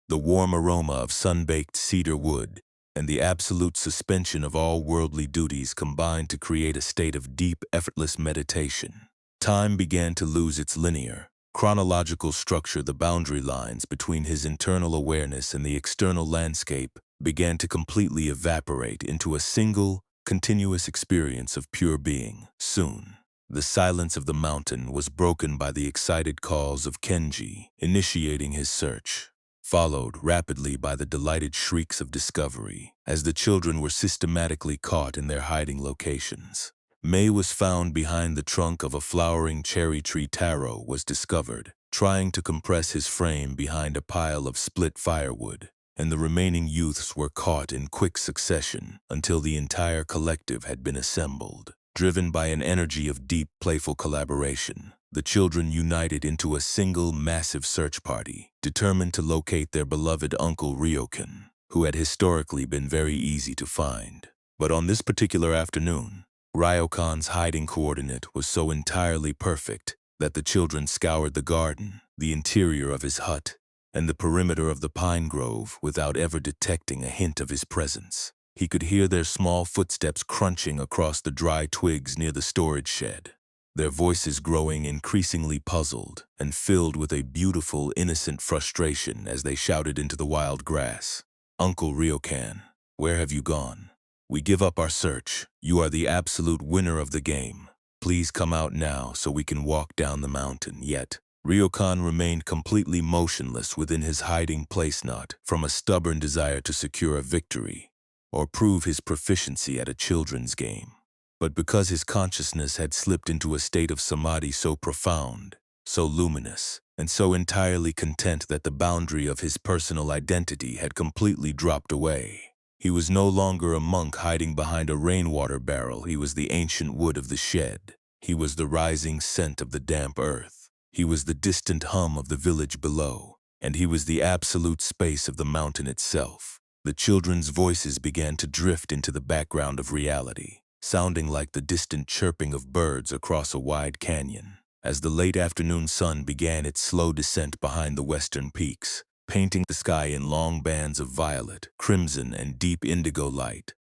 the warm aroma of sun-baked cedar wood, and the absolute suspension of all worldly duties combined to create a state of deep, effortless meditation. Time began to lose its linear, chronological structure. The boundary lines between his internal awareness and the external landscape began to completely evaporate into a single, continuous experience of pure being. Soon, the silence of the mountain was broken by the excited calls of Kenji, initiating his search, followed rapidly by the delighted shrieks of discovery as the children were systematically caught in their hiding locations. May was found behind the trunk of a flowering cherry tree. Taro was discovered, trying to compress his frame behind a pile of split firewood, and the remaining youths were caught in quick succession until the entire collective had been assembled. Driven by an energy of deep, playful collaboration, the children united into a single massive search party, determined to locate their beloved uncle Ryokan, who had historically been very easy to find. But on this particular afternoon, Ryokan's hiding coordinate was so entirely perfect that the children scoured the garden, the interior of his hut, and the perimeter of the pine grove without ever detecting a hint of his presence. He could hear their small footsteps crunching across the dry twigs near the storage shed, their voices growing increasingly puzzled and filled with a beautiful, innocent frustration as they shouted into the wild grass. "Uncle Ryokan, where have you gone? We give up our search. You are the absolute winner of the game. Please come out now so we can walk down the mountain." Yet, Ryokan remained completely motionless within his hiding place, not from a stubborn desire to secure a victory or prove his proficiency at a children's game, but because his consciousness had slipped into a state of samadhi so profound, so luminous, and so entirely content that the boundary of his personal identity had completely dropped away. He was no longer a monk hiding behind a rainwater barrel. He was the ancient wood of the shed. He was the rising scent of the damp earth. He was the distant hum of the village below. And he was the absolute space of the mountain itself. The children's voices began to drift into the background of reality, sounding like the distant chirping of birds across a wide canyon. As the late afternoon sun began its slow descent behind the western peaks, painting the sky in long bands of violet, crimson, and deep indigo light,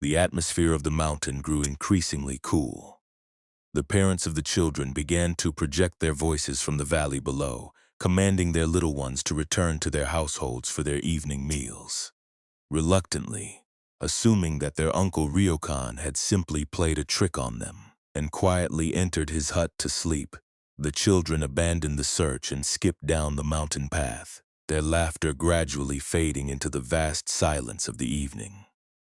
the atmosphere of the mountain grew increasingly cool. The parents of the children began to project their voices from the valley below, commanding their little ones to return to their households for their evening meals. Reluctantly, assuming that their uncle Ryokan had simply played a trick on them and quietly entered his hut to sleep, the children abandoned the search and skipped down the mountain path, their laughter gradually fading into the vast silence of the evening.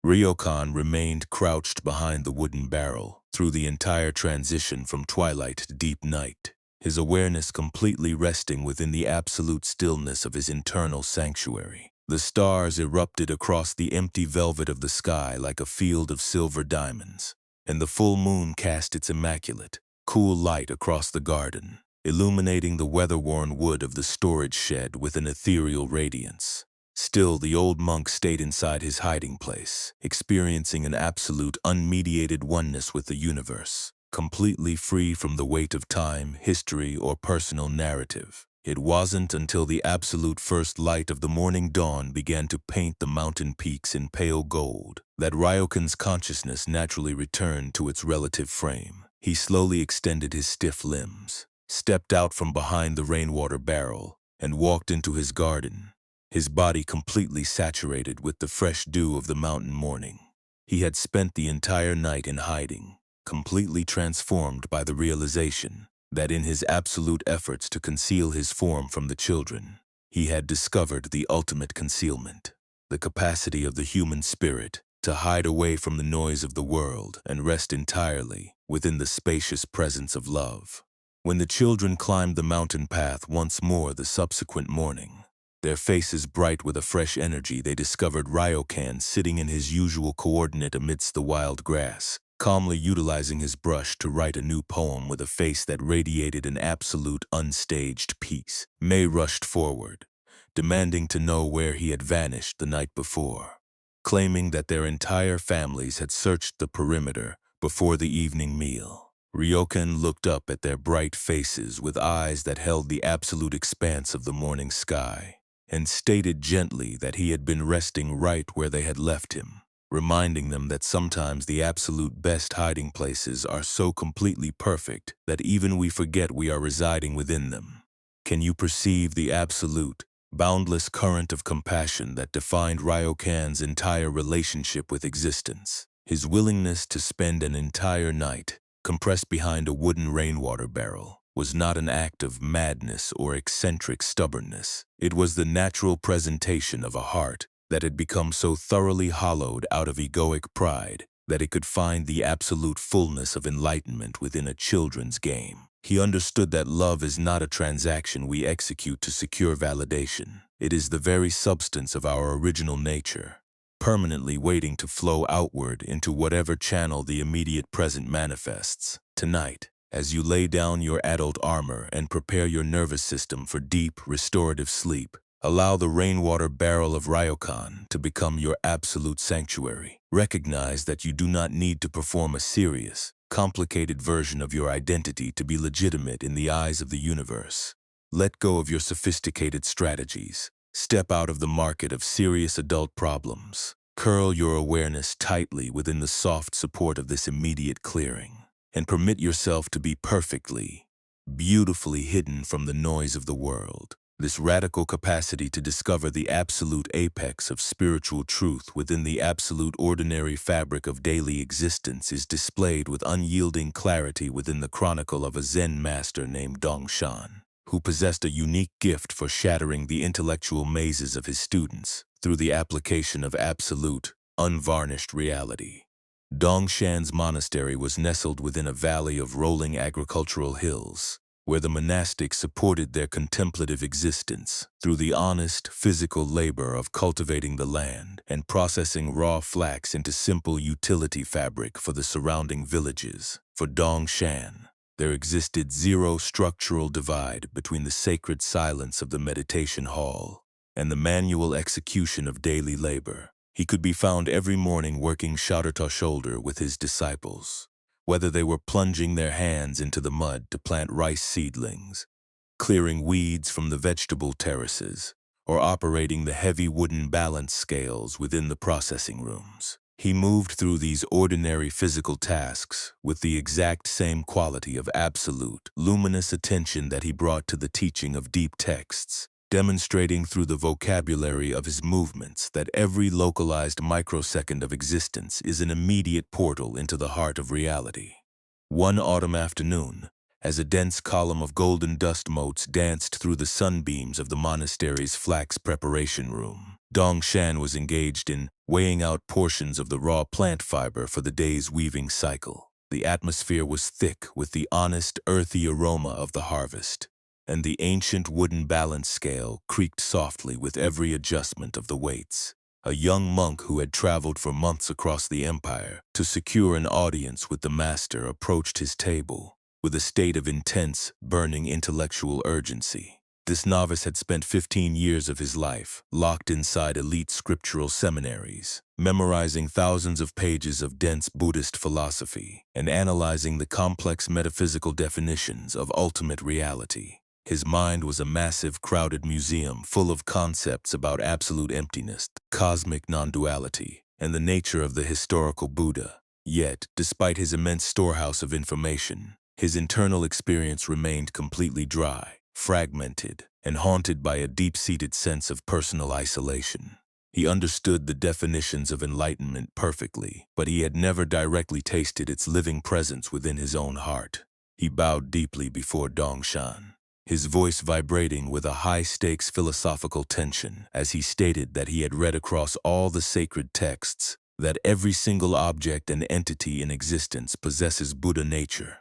Ryokan remained crouched behind the wooden barrel through the entire transition from twilight to deep night, his awareness completely resting within the absolute stillness of his internal sanctuary. The stars erupted across the empty velvet of the sky like a field of silver diamonds, and the full moon cast its immaculate, cool light across the garden, illuminating the weather-worn wood of the storage shed with an ethereal radiance. Still, the old monk stayed inside his hiding place, experiencing an absolute, unmediated oneness with the universe, completely free from the weight of time, history, or personal narrative. It wasn't until the absolute first light of the morning dawn began to paint the mountain peaks in pale gold that Ryokan's consciousness naturally returned to its relative frame. He slowly extended his stiff limbs, stepped out from behind the rainwater barrel, and walked into his garden, his body completely saturated with the fresh dew of the mountain morning. He had spent the entire night in hiding, completely transformed by the realization that in his absolute efforts to conceal his form from the children, he had discovered the ultimate concealment, the capacity of the human spirit to hide away from the noise of the world and rest entirely within the spacious presence of love. When the children climbed the mountain path once more the subsequent morning, their faces bright with a fresh energy, they discovered Ryokan sitting in his usual coordinate amidst the wild grass, calmly utilizing his brush to write a new poem with a face that radiated an absolute unstaged peace. May rushed forward, demanding to know where he had vanished the night before, claiming that their entire families had searched the perimeter before the evening meal. Ryokan looked up at their bright faces with eyes that held the absolute expanse of the morning sky, and stated gently that he had been resting right where they had left him, reminding them that sometimes the absolute best hiding places are so completely perfect that even we forget we are residing within them. Can you perceive the absolute, boundless current of compassion that defined Ryokan's entire relationship with existence? His willingness to spend an entire night compressed behind a wooden rainwater barrel was not an act of madness or eccentric stubbornness. It was the natural presentation of a heart that had become so thoroughly hollowed out of egoic pride that it could find the absolute fullness of enlightenment within a children's game. He understood that love is not a transaction we execute to secure validation. It is the very substance of our original nature, permanently waiting to flow outward into whatever channel the immediate present manifests. Tonight, as you lay down your adult armor and prepare your nervous system for deep, restorative sleep, allow the rainwater barrel of Ryokan to become your absolute sanctuary. Recognize that you do not need to perform a serious, complicated version of your identity to be legitimate in the eyes of the universe. Let go of your sophisticated strategies. Step out of the market of serious adult problems. Curl your awareness tightly within the soft support of this immediate clearing, and permit yourself to be perfectly, beautifully hidden from the noise of the world. This radical capacity to discover the absolute apex of spiritual truth within the absolute ordinary fabric of daily existence is displayed with unyielding clarity within the chronicle of a Zen master named Dongshan, who possessed a unique gift for shattering the intellectual mazes of his students through the application of absolute, unvarnished reality. Dongshan's monastery was nestled within a valley of rolling agricultural hills, where the monastics supported their contemplative existence through the honest, physical labor of cultivating the land and processing raw flax into simple utility fabric for the surrounding villages. For Dongshan, there existed zero structural divide between the sacred silence of the meditation hall and the manual execution of daily labor. He could be found every morning working shoulder to shoulder with his disciples, whether they were plunging their hands into the mud to plant rice seedlings, clearing weeds from the vegetable terraces, or operating the heavy wooden balance scales within the processing rooms. He moved through these ordinary physical tasks with the exact same quality of absolute, luminous attention that he brought to the teaching of deep texts, demonstrating through the vocabulary of his movements that every localized microsecond of existence is an immediate portal into the heart of reality. One autumn afternoon, as a dense column of golden dust motes danced through the sunbeams of the monastery's flax preparation room, Dongshan was engaged in weighing out portions of the raw plant fiber for the day's weaving cycle. The atmosphere was thick with the honest, earthy aroma of the harvest, and the ancient wooden balance scale creaked softly with every adjustment of the weights. A young monk who had traveled for months across the empire to secure an audience with the master approached his table with a state of intense, burning intellectual urgency. This novice had spent 15 years of his life locked inside elite scriptural seminaries, memorizing thousands of pages of dense Buddhist philosophy and analyzing the complex metaphysical definitions of ultimate reality. His mind was a massive, crowded museum full of concepts about absolute emptiness, cosmic non-duality, and the nature of the historical Buddha. Yet, despite his immense storehouse of information, his internal experience remained completely dry, fragmented, and haunted by a deep-seated sense of personal isolation. He understood the definitions of enlightenment perfectly, but he had never directly tasted its living presence within his own heart. He bowed deeply before Dongshan, his voice vibrating with a high-stakes philosophical tension as he stated that he had read across all the sacred texts that every single object and entity in existence possesses Buddha nature,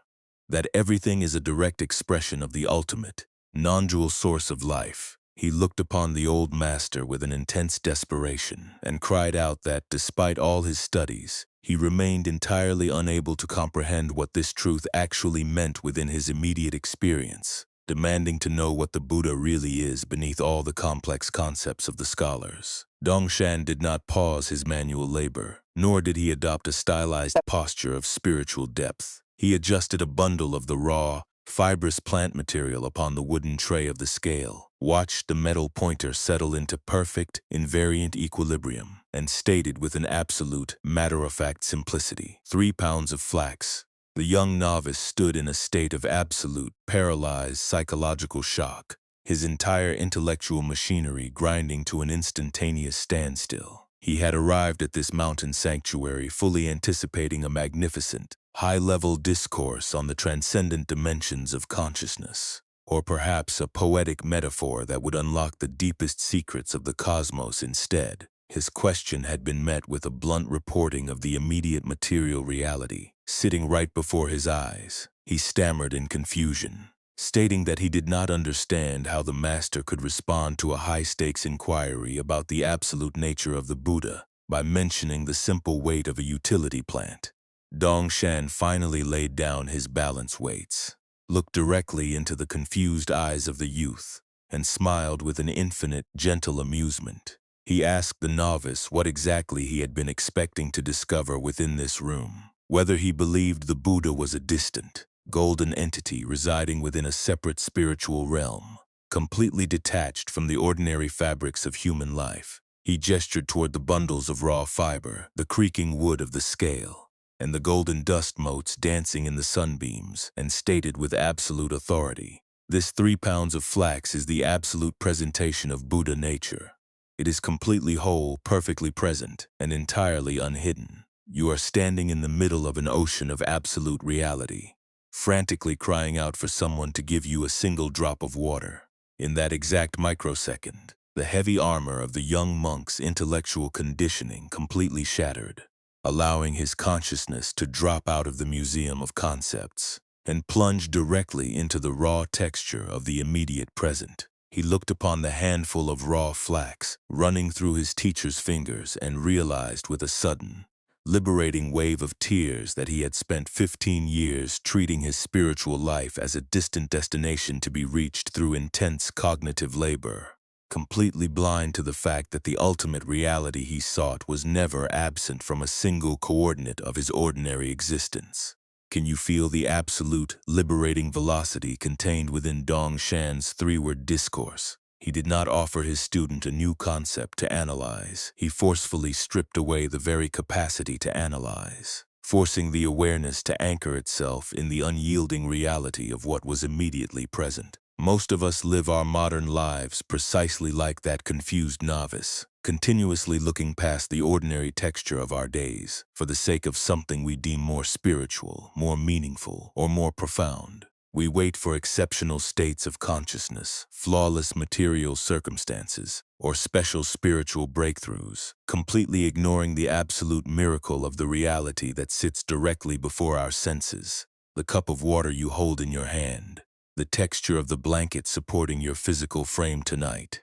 that everything is a direct expression of the ultimate, non-dual source of life. He looked upon the old master with an intense desperation and cried out that, despite all his studies, he remained entirely unable to comprehend what this truth actually meant within his immediate experience, demanding to know what the Buddha really is beneath all the complex concepts of the scholars. Dongshan did not pause his manual labor, nor did he adopt a stylized posture of spiritual depth. He adjusted a bundle of the raw, fibrous plant material upon the wooden tray of the scale, watched the metal pointer settle into perfect, invariant equilibrium, and stated with an absolute, matter-of-fact simplicity, 3 pounds of flax. The young novice stood in a state of absolute, paralyzed psychological shock, his entire intellectual machinery grinding to an instantaneous standstill. He had arrived at this mountain sanctuary fully anticipating a magnificent, high-level discourse on the transcendent dimensions of consciousness, or perhaps a poetic metaphor that would unlock the deepest secrets of the cosmos instead. His question had been met with a blunt reporting of the immediate material reality, sitting right before his eyes. He stammered in confusion, stating that he did not understand how the master could respond to a high-stakes inquiry about the absolute nature of the Buddha by mentioning the simple weight of a utility plant. Dongshan finally laid down his balance weights, looked directly into the confused eyes of the youth, and smiled with an infinite, gentle amusement. He asked the novice what exactly he had been expecting to discover within this room, whether he believed the Buddha was a distant, golden entity residing within a separate spiritual realm, completely detached from the ordinary fabrics of human life. He gestured toward the bundles of raw fiber, the creaking wood of the scale, and the golden dust motes dancing in the sunbeams, and stated with absolute authority, "This 3 pounds of flax is the absolute presentation of Buddha nature. It is completely whole, perfectly present, and entirely unhidden. You are standing in the middle of an ocean of absolute reality, frantically crying out for someone to give you a single drop of water." In that exact microsecond, the heavy armor of the young monk's intellectual conditioning completely shattered, allowing his consciousness to drop out of the museum of concepts and plunge directly into the raw texture of the immediate present. He looked upon the handful of raw flax running through his teacher's fingers and realized with a sudden, liberating wave of tears that he had spent 15 years treating his spiritual life as a distant destination to be reached through intense cognitive labor, completely blind to the fact that the ultimate reality he sought was never absent from a single coordinate of his ordinary existence. Can you feel the absolute, liberating velocity contained within Dongshan's 3-word discourse? He did not offer his student a new concept to analyze. He forcefully stripped away the very capacity to analyze, forcing the awareness to anchor itself in the unyielding reality of what was immediately present. Most of us live our modern lives precisely like that confused novice, continuously looking past the ordinary texture of our days for the sake of something we deem more spiritual, more meaningful, or more profound. We wait for exceptional states of consciousness, flawless material circumstances, or special spiritual breakthroughs, completely ignoring the absolute miracle of the reality that sits directly before our senses. The cup of water you hold in your hand, the texture of the blanket supporting your physical frame tonight,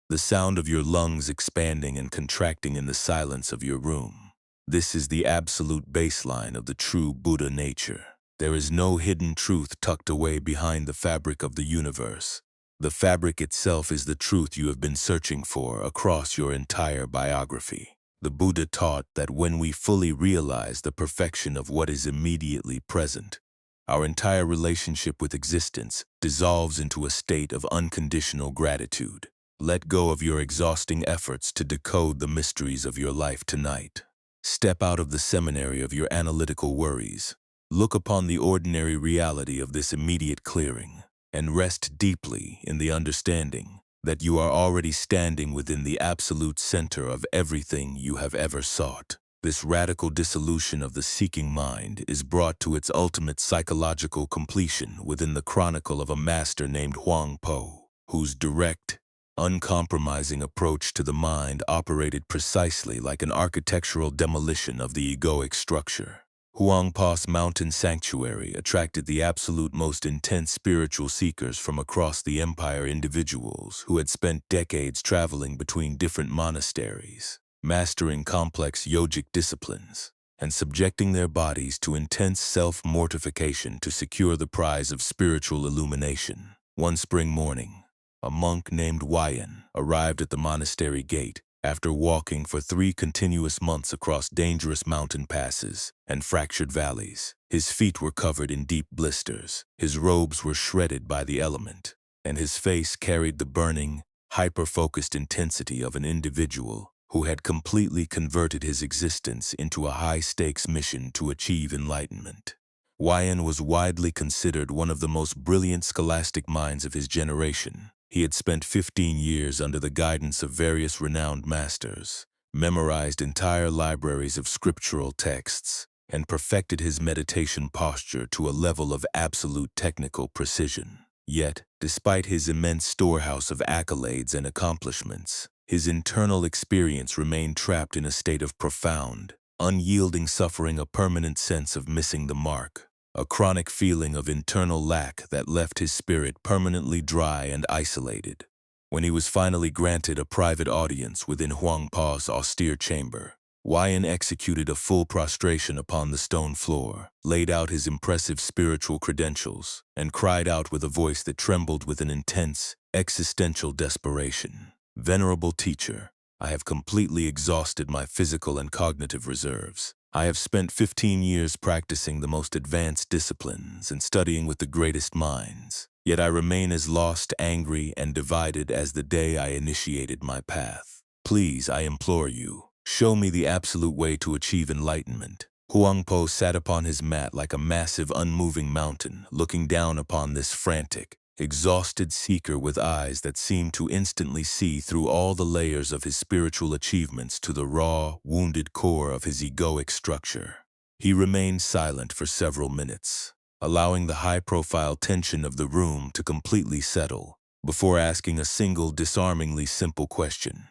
the sound of your lungs expanding and contracting in the silence of your room. This is the absolute baseline of the true Buddha nature. There is no hidden truth tucked away behind the fabric of the universe. The fabric itself is the truth you have been searching for across your entire biography. The Buddha taught that when we fully realize the perfection of what is immediately present, our entire relationship with existence dissolves into a state of unconditional gratitude. Let go of your exhausting efforts to decode the mysteries of your life tonight. Step out of the seminary of your analytical worries. Look upon the ordinary reality of this immediate clearing, and rest deeply in the understanding that you are already standing within the absolute center of everything you have ever sought. This radical dissolution of the seeking mind is brought to its ultimate psychological completion within the chronicle of a master named Huang Po, whose direct, uncompromising approach to the mind operated precisely like an architectural demolition of the egoic structure. Huang Po's mountain sanctuary attracted the absolute most intense spiritual seekers from across the empire, individuals who had spent decades traveling between different monasteries, mastering complex yogic disciplines, and subjecting their bodies to intense self-mortification to secure the prize of spiritual illumination. One spring morning, a monk named Weiyan arrived at the monastery gate after walking for 3 continuous months across dangerous mountain passes and fractured valleys. His feet were covered in deep blisters, his robes were shredded by the element, and his face carried the burning, hyper-focused intensity of an individual who had completely converted his existence into a high-stakes mission to achieve enlightenment. Weiyan was widely considered one of the most brilliant scholastic minds of his generation. He had spent 15 years under the guidance of various renowned masters, memorized entire libraries of scriptural texts, and perfected his meditation posture to a level of absolute technical precision. Yet, despite his immense storehouse of accolades and accomplishments, his internal experience remained trapped in a state of profound, unyielding suffering, a permanent sense of missing the mark, a chronic feeling of internal lack that left his spirit permanently dry and isolated. When he was finally granted a private audience within Huang Po's austere chamber, Weiyan executed a full prostration upon the stone floor, laid out his impressive spiritual credentials, and cried out with a voice that trembled with an intense, existential desperation. "Venerable teacher, I have completely exhausted my physical and cognitive reserves. I have spent 15 years practicing the most advanced disciplines and studying with the greatest minds, yet I remain as lost, angry, and divided as the day I initiated my path. Please, I implore you, show me the absolute way to achieve enlightenment." Huang Po sat upon his mat like a massive, unmoving mountain, looking down upon this frantic, exhausted seeker with eyes that seemed to instantly see through all the layers of his spiritual achievements to the raw, wounded core of his egoic structure. He remained silent for several minutes, allowing the high-profile tension of the room to completely settle, before asking a single disarmingly simple question.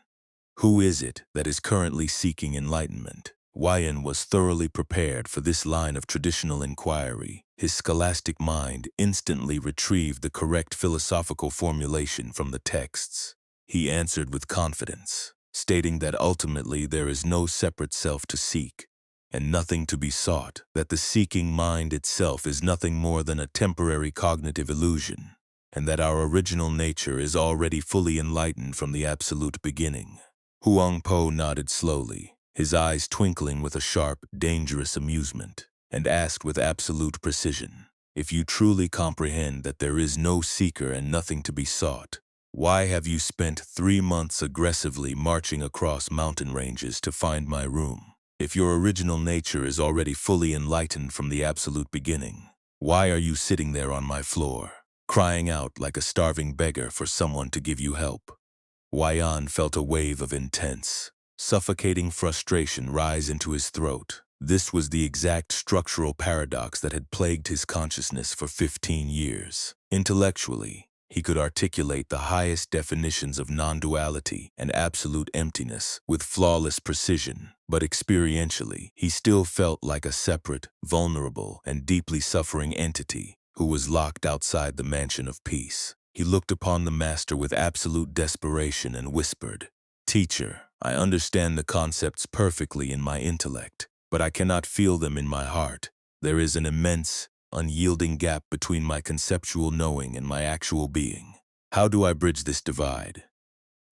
"Who is it that is currently seeking enlightenment?" Weiyan was thoroughly prepared for this line of traditional inquiry. His scholastic mind instantly retrieved the correct philosophical formulation from the texts. He answered with confidence, stating that ultimately there is no separate self to seek, and nothing to be sought, that the seeking mind itself is nothing more than a temporary cognitive illusion, and that our original nature is already fully enlightened from the absolute beginning. Huang Po nodded slowly, his eyes twinkling with a sharp, dangerous amusement, and asked with absolute precision, "If you truly comprehend that there is no seeker and nothing to be sought, why have you spent 3 months aggressively marching across mountain ranges to find my room? If your original nature is already fully enlightened from the absolute beginning, why are you sitting there on my floor, crying out like a starving beggar for someone to give you help?" Weiyan felt a wave of intense, suffocating frustration rise into his throat. This was the exact structural paradox that had plagued his consciousness for 15 years. Intellectually, he could articulate the highest definitions of non-duality and absolute emptiness with flawless precision, but experientially, he still felt like a separate, vulnerable, and deeply suffering entity who was locked outside the mansion of peace. He looked upon the master with absolute desperation and whispered, "Teacher, I understand the concepts perfectly in my intellect, but I cannot feel them in my heart. There is an immense, unyielding gap between my conceptual knowing and my actual being. How do I bridge this divide?"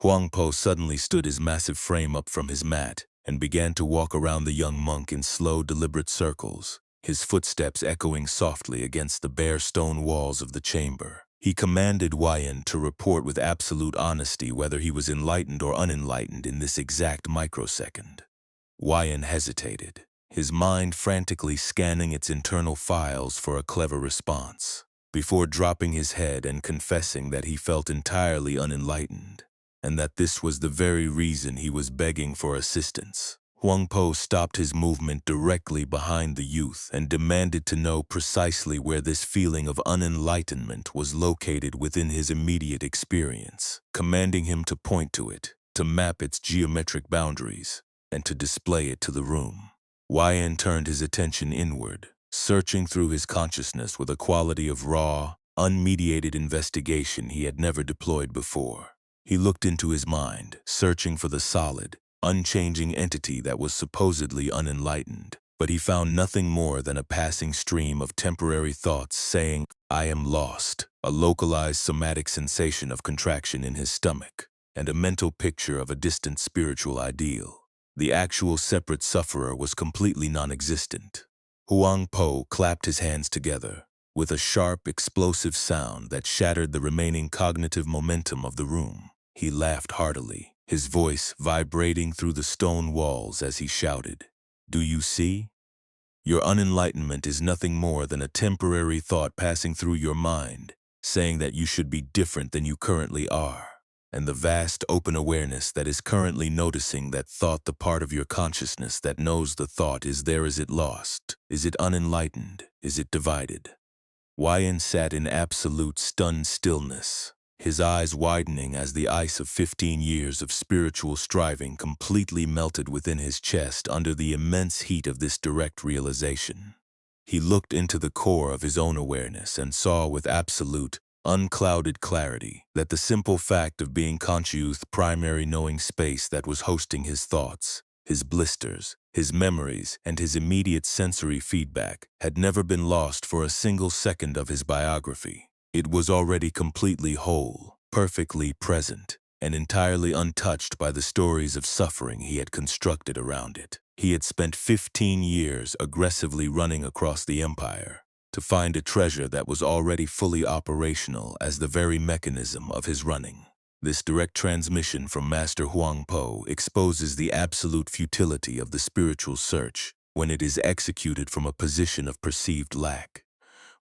Huang Po suddenly stood his massive frame up from his mat and began to walk around the young monk in slow, deliberate circles, his footsteps echoing softly against the bare stone walls of the chamber. He commanded Weiyan to report with absolute honesty whether he was enlightened or unenlightened in this exact microsecond. Weiyan hesitated, his mind frantically scanning its internal files for a clever response. before dropping his head and confessing that he felt entirely unenlightened, and that this was the very reason he was begging for assistance. Huang Po stopped his movement directly behind the youth and demanded to know precisely where this feeling of unenlightenment was located within his immediate experience, commanding him to point to it, to map its geometric boundaries, and to display it to the room. Yan turned his attention inward, searching through his consciousness with a quality of raw, unmediated investigation he had never deployed before. He looked into his mind, searching for the solid, unchanging entity that was supposedly unenlightened, but he found nothing more than a passing stream of temporary thoughts saying, "I am lost," a localized somatic sensation of contraction in his stomach, and a mental picture of a distant spiritual ideal. The actual separate sufferer was completely non-existent. Huang Po clapped his hands together, with a sharp, explosive sound that shattered the remaining cognitive momentum of the room. He laughed heartily, his voice vibrating through the stone walls as he shouted, "Do you see? Your unenlightenment is nothing more than a temporary thought passing through your mind, saying that you should be different than you currently are. And the vast open awareness that is currently noticing that thought, the part of your consciousness that knows the thought, is it lost? Is it unenlightened? Is it divided?" Yan sat in absolute stunned stillness, his eyes widening as the ice of 15 years of spiritual striving completely melted within his chest under the immense heat of this direct realization. He looked into the core of his own awareness and saw with absolute, unclouded clarity that the simple fact of being conscious primary knowing space that was hosting his thoughts, his blisters, his memories, and his immediate sensory feedback had never been lost for a single second of his biography. It was already completely whole, perfectly present, and entirely untouched by the stories of suffering he had constructed around it. He had spent 15 years aggressively running across the empire to find a treasure that was already fully operational as the very mechanism of his running. This direct transmission from Master Huang Po exposes the absolute futility of the spiritual search when it is executed from a position of perceived lack.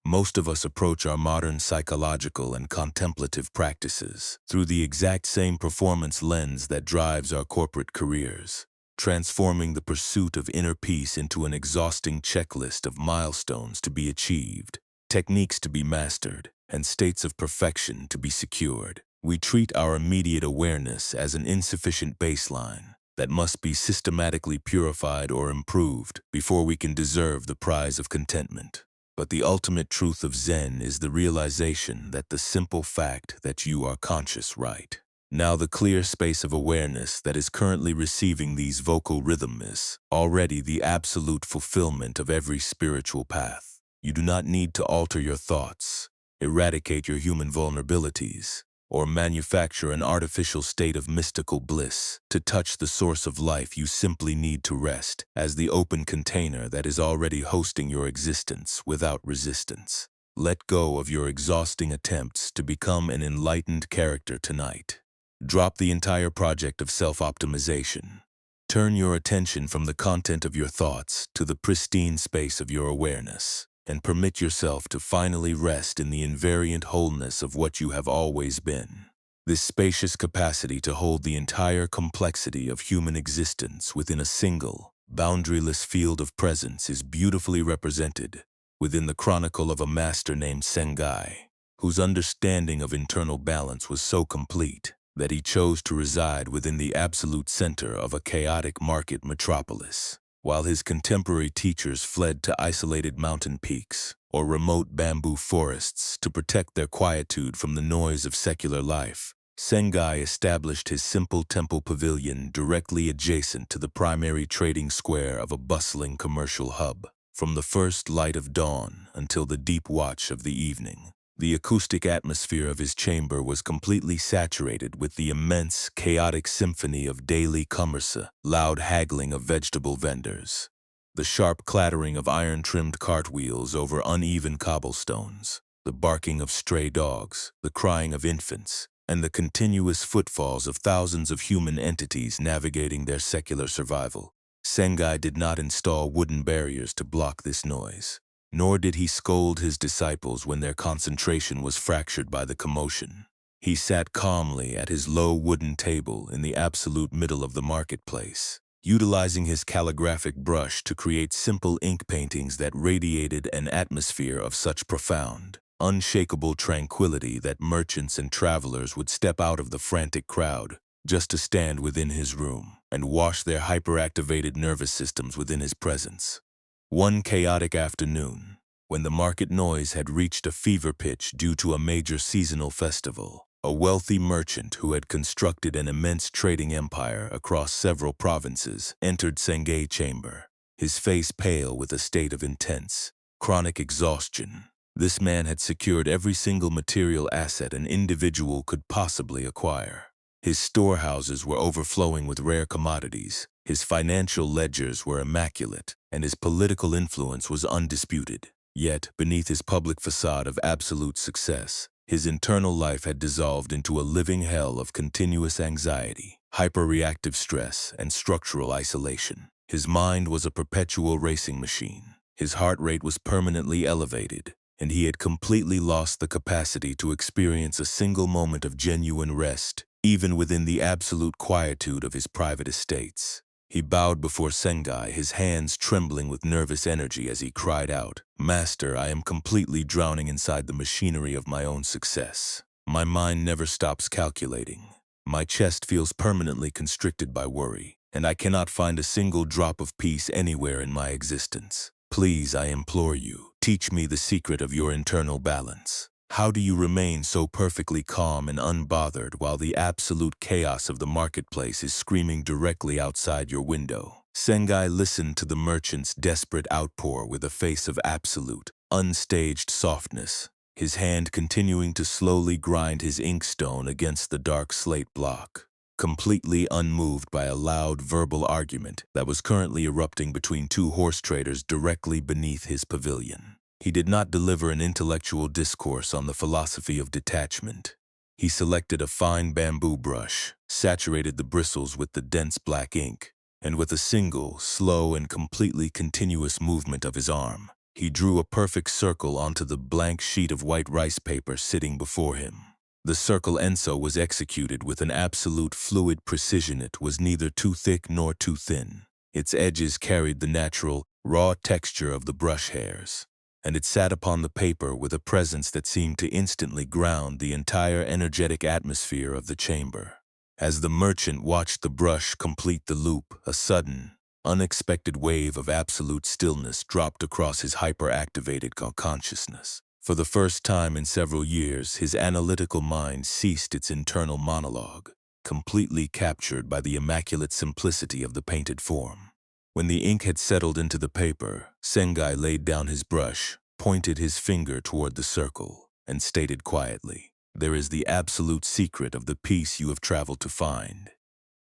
Most of us approach our modern psychological and contemplative practices through the exact same performance lens that drives our corporate careers, transforming the pursuit of inner peace into an exhausting checklist of milestones to be achieved, techniques to be mastered, and states of perfection to be secured. We treat our immediate awareness as an insufficient baseline that must be systematically purified or improved before we can deserve the prize of contentment. But the ultimate truth of Zen is the realization that the simple fact that you are conscious, right? Now the clear space of awareness that is currently receiving these vocal rhythms is already the absolute fulfillment of every spiritual path. You do not need to alter your thoughts, eradicate your human vulnerabilities, or manufacture an artificial state of mystical bliss. To touch the source of life, you simply need to rest as the open container that is already hosting your existence without resistance. Let go of your exhausting attempts to become an enlightened character tonight. Drop the entire project of self-optimization. Turn your attention from the content of your thoughts to the pristine space of your awareness, and permit yourself to finally rest in the invariant wholeness of what you have always been. This spacious capacity to hold the entire complexity of human existence within a single, boundaryless field of presence is beautifully represented within the chronicle of a master named Sengai, whose understanding of internal balance was so complete that he chose to reside within the absolute center of a chaotic market metropolis, while his contemporary teachers fled to isolated mountain peaks or remote bamboo forests to protect their quietude from the noise of secular life. Sengai established his simple temple pavilion directly adjacent to the primary trading square of a bustling commercial hub. From the first light of dawn until the deep watch of the evening, the acoustic atmosphere of his chamber was completely saturated with the immense, chaotic symphony of daily commerce, loud haggling of vegetable vendors, the sharp clattering of iron-trimmed cartwheels over uneven cobblestones, the barking of stray dogs, the crying of infants, and the continuous footfalls of thousands of human entities navigating their secular survival. Sengai did not install wooden barriers to block this noise. nor did he scold his disciples when their concentration was fractured by the commotion. He sat calmly at his low wooden table in the absolute middle of the marketplace, utilizing his calligraphic brush to create simple ink paintings that radiated an atmosphere of such profound, unshakable tranquility that merchants and travelers would step out of the frantic crowd just to stand within his room and wash their hyperactivated nervous systems within his presence. One chaotic afternoon, when the market noise had reached a fever pitch due to a major seasonal festival, a wealthy merchant who had constructed an immense trading empire across several provinces entered Sengai's chamber, his face pale with a state of intense, chronic exhaustion. This man had secured every single material asset an individual could possibly acquire. His storehouses were overflowing with rare commodities, his financial ledgers were immaculate, and his political influence was undisputed. Yet, beneath his public facade of absolute success, his internal life had dissolved into a living hell of continuous anxiety, hyperreactive stress, and structural isolation. His mind was a perpetual racing machine. His heart rate was permanently elevated, and he had completely lost the capacity to experience a single moment of genuine rest, even within the absolute quietude of his private estates. He bowed before Sengai, his hands trembling with nervous energy as he cried out, "Master, I am completely drowning inside the machinery of my own success. My mind never stops calculating. My chest feels permanently constricted by worry, and I cannot find a single drop of peace anywhere in my existence. Please, I implore you, teach me the secret of your internal balance. How do you remain so perfectly calm and unbothered while the absolute chaos of the marketplace is screaming directly outside your window?" Sengai listened to the merchant's desperate outpour with a face of absolute, unstaged softness, his hand continuing to slowly grind his inkstone against the dark slate block, completely unmoved by a loud verbal argument that was currently erupting between two horse traders directly beneath his pavilion. He did not deliver an intellectual discourse on the philosophy of detachment. He selected a fine bamboo brush, saturated the bristles with the dense black ink, and with a single, slow, and completely continuous movement of his arm, he drew a perfect circle onto the blank sheet of white rice paper sitting before him. The circle Enso was executed with an absolute fluid precision. It was neither too thick nor too thin. Its edges carried the natural, raw texture of the brush hairs, and it sat upon the paper with a presence that seemed to instantly ground the entire energetic atmosphere of the chamber. As the merchant watched the brush complete the loop, a sudden, unexpected wave of absolute stillness dropped across his hyperactivated consciousness. For the first time in several years, his analytical mind ceased its internal monologue, completely captured by the immaculate simplicity of the painted form. When the ink had settled into the paper, Sengai laid down his brush, pointed his finger toward the circle, and stated quietly, "There is the absolute secret of the peace you have traveled to find."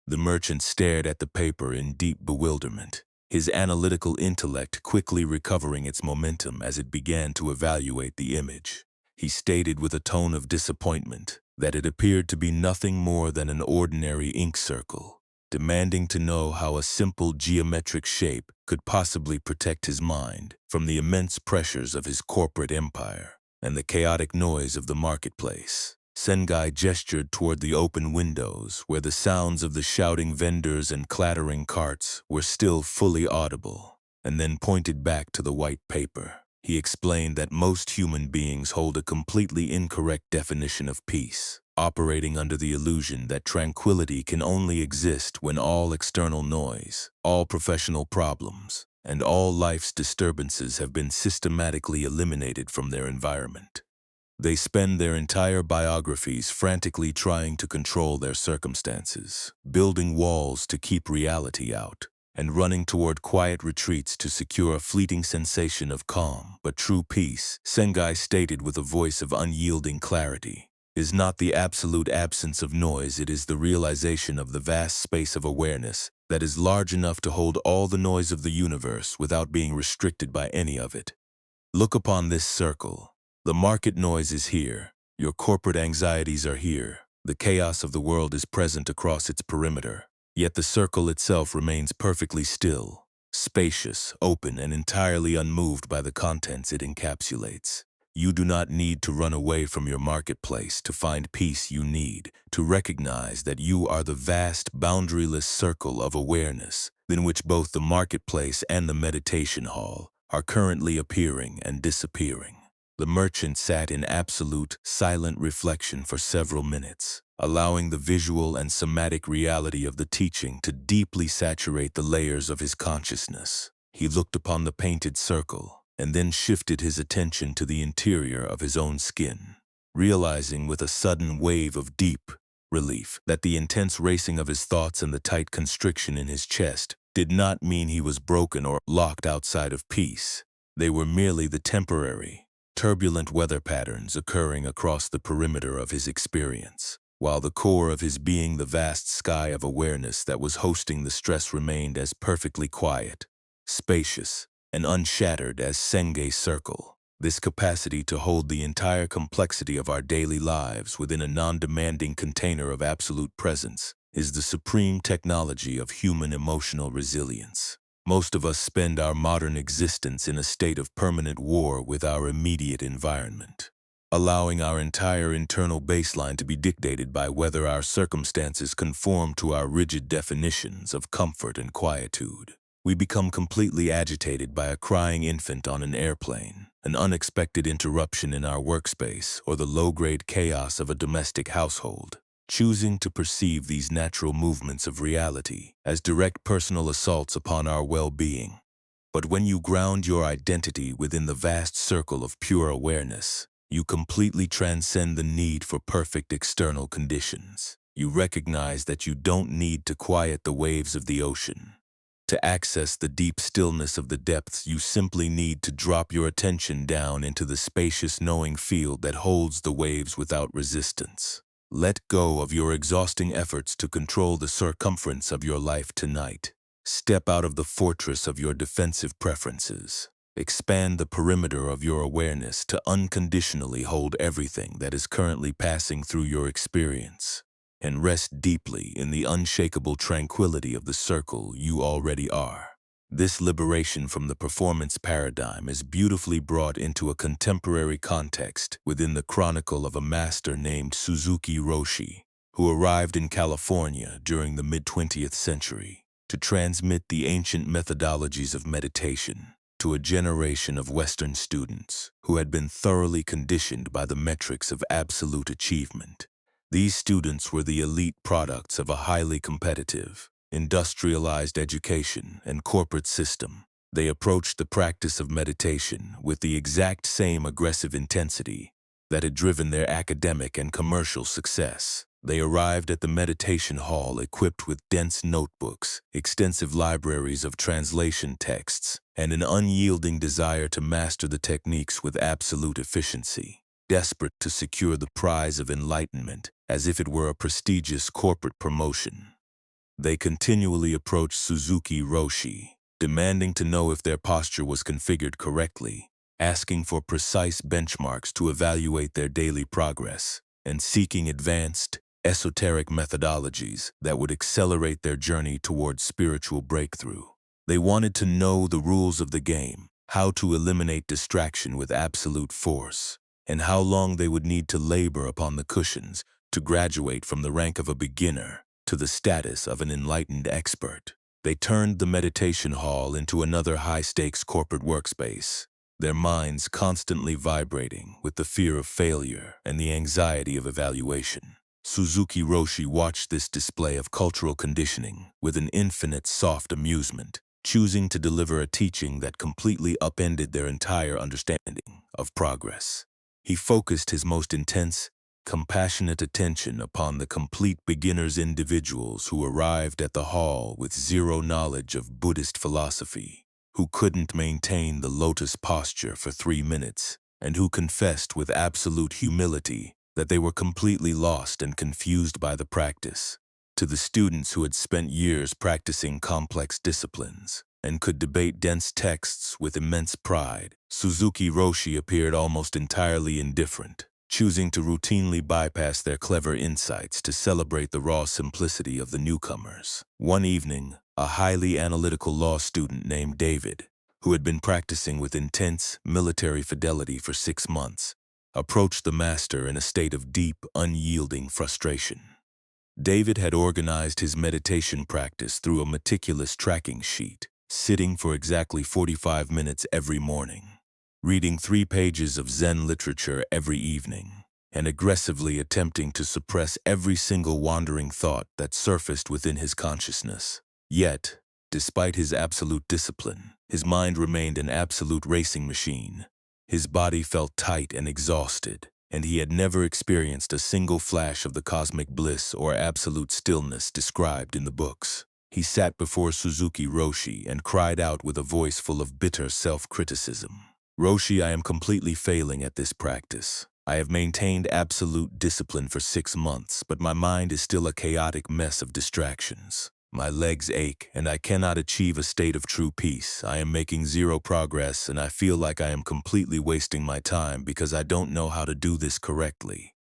The merchant stared at the paper in deep bewilderment, his analytical intellect quickly recovering its momentum as it began to evaluate the image. He stated with a tone of disappointment that it appeared to be nothing more than an ordinary ink circle, demanding to know how a simple geometric shape could possibly protect his mind from the immense pressures of his corporate empire and the chaotic noise of the marketplace. Sengai gestured toward the open windows where the sounds of the shouting vendors and clattering carts were still fully audible, and then pointed back to the white paper. He explained that most human beings hold a completely incorrect definition of peace, operating under the illusion that tranquility can only exist when all external noise, all professional problems, and all life's disturbances have been systematically eliminated from their environment. They spend their entire biographies frantically trying to control their circumstances, building walls to keep reality out, and running toward quiet retreats to secure a fleeting sensation of calm. But true peace, Sengai stated with a voice of unyielding clarity, is not the absolute absence of noise. It is the realization of the vast space of awareness that is large enough to hold all the noise of the universe without being restricted by any of it. Look upon this circle. The market noise is here. Your corporate anxieties are here. The chaos of the world is present across its perimeter. Yet the circle itself remains perfectly still, spacious, open, and entirely unmoved by the contents it encapsulates. You do not need to run away from your marketplace to find peace. You need to recognize that you are the vast, boundaryless circle of awareness in which both the marketplace and the meditation hall are currently appearing and disappearing. The merchant sat in absolute, silent reflection for several minutes, allowing the visual and somatic reality of the teaching to deeply saturate the layers of his consciousness. He looked upon the painted circle, and then shifted his attention to the interior of his own skin, realizing with a sudden wave of deep relief that the intense racing of his thoughts and the tight constriction in his chest did not mean he was broken or locked outside of peace. They were merely the temporary, turbulent weather patterns occurring across the perimeter of his experience, while the core of his being, the vast sky of awareness that was hosting the stress, remained as perfectly quiet, spacious, and unshattered as Senge circle. This capacity to hold the entire complexity of our daily lives within a non-demanding container of absolute presence is the supreme technology of human emotional resilience. Most of us spend our modern existence in a state of permanent war with our immediate environment, allowing our entire internal baseline to be dictated by whether our circumstances conform to our rigid definitions of comfort and quietude. We become completely agitated by a crying infant on an airplane, an unexpected interruption in our workspace, or the low-grade chaos of a domestic household, choosing to perceive these natural movements of reality as direct personal assaults upon our well-being. But when you ground your identity within the vast circle of pure awareness, you completely transcend the need for perfect external conditions. You recognize that you don't need to quiet the waves of the ocean. To access the deep stillness of the depths, you simply need to drop your attention down into the spacious knowing field that holds the waves without resistance. Let go of your exhausting efforts to control the circumference of your life tonight. Step out of the fortress of your defensive preferences. Expand the perimeter of your awareness to unconditionally hold everything that is currently passing through your experience, and rest deeply in the unshakable tranquility of the circle you already are. This liberation from the performance paradigm is beautifully brought into a contemporary context within the chronicle of a master named Suzuki Roshi, who arrived in California during the mid-20th century to transmit the ancient methodologies of meditation to a generation of Western students who had been thoroughly conditioned by the metrics of absolute achievement. These students were the elite products of a highly competitive, industrialized education and corporate system. They approached the practice of meditation with the exact same aggressive intensity that had driven their academic and commercial success. They arrived at the meditation hall equipped with dense notebooks, extensive libraries of translation texts, and an unyielding desire to master the techniques with absolute efficiency, desperate to secure the prize of enlightenment as if it were a prestigious corporate promotion. They continually approached Suzuki Roshi, demanding to know if their posture was configured correctly, asking for precise benchmarks to evaluate their daily progress, and seeking advanced, esoteric methodologies that would accelerate their journey towards spiritual breakthrough. They wanted to know the rules of the game, how to eliminate distraction with absolute force, and how long they would need to labor upon the cushions to graduate from the rank of a beginner to the status of an enlightened expert. They turned the meditation hall into another high-stakes corporate workspace, their minds constantly vibrating with the fear of failure and the anxiety of evaluation. Suzuki Roshi watched this display of cultural conditioning with an infinite soft amusement, choosing to deliver a teaching that completely upended their entire understanding of progress. He focused his most intense, compassionate attention upon the complete beginners, individuals who arrived at the hall with zero knowledge of Buddhist philosophy, who couldn't maintain the lotus posture for 3 minutes, and who confessed with absolute humility that they were completely lost and confused by the practice. To the students who had spent years practicing complex disciplines and could debate dense texts with immense pride, Suzuki Roshi appeared almost entirely indifferent. choosing to routinely bypass their clever insights to celebrate the raw simplicity of the newcomers. One evening, a highly analytical law student named David, who had been practicing with intense military fidelity for 6 months, approached the master in a state of deep, unyielding frustration. David had organized his meditation practice through a meticulous tracking sheet, sitting for exactly 45 minutes every morning, reading 3 pages of Zen literature every evening, and aggressively attempting to suppress every single wandering thought that surfaced within his consciousness. Yet, despite his absolute discipline, his mind remained an absolute racing machine. His body felt tight and exhausted, and he had never experienced a single flash of the cosmic bliss or absolute stillness described in the books. He sat before Suzuki Roshi and cried out with a voice full of bitter self-criticism. "Roshi, I am completely failing at this practice. I have maintained absolute discipline for 6 months, but my mind is still a chaotic mess of distractions. My legs ache, and I cannot achieve a state of true peace. I am making zero progress, and I feel like I am completely wasting my time because I don't know how to do this correctly."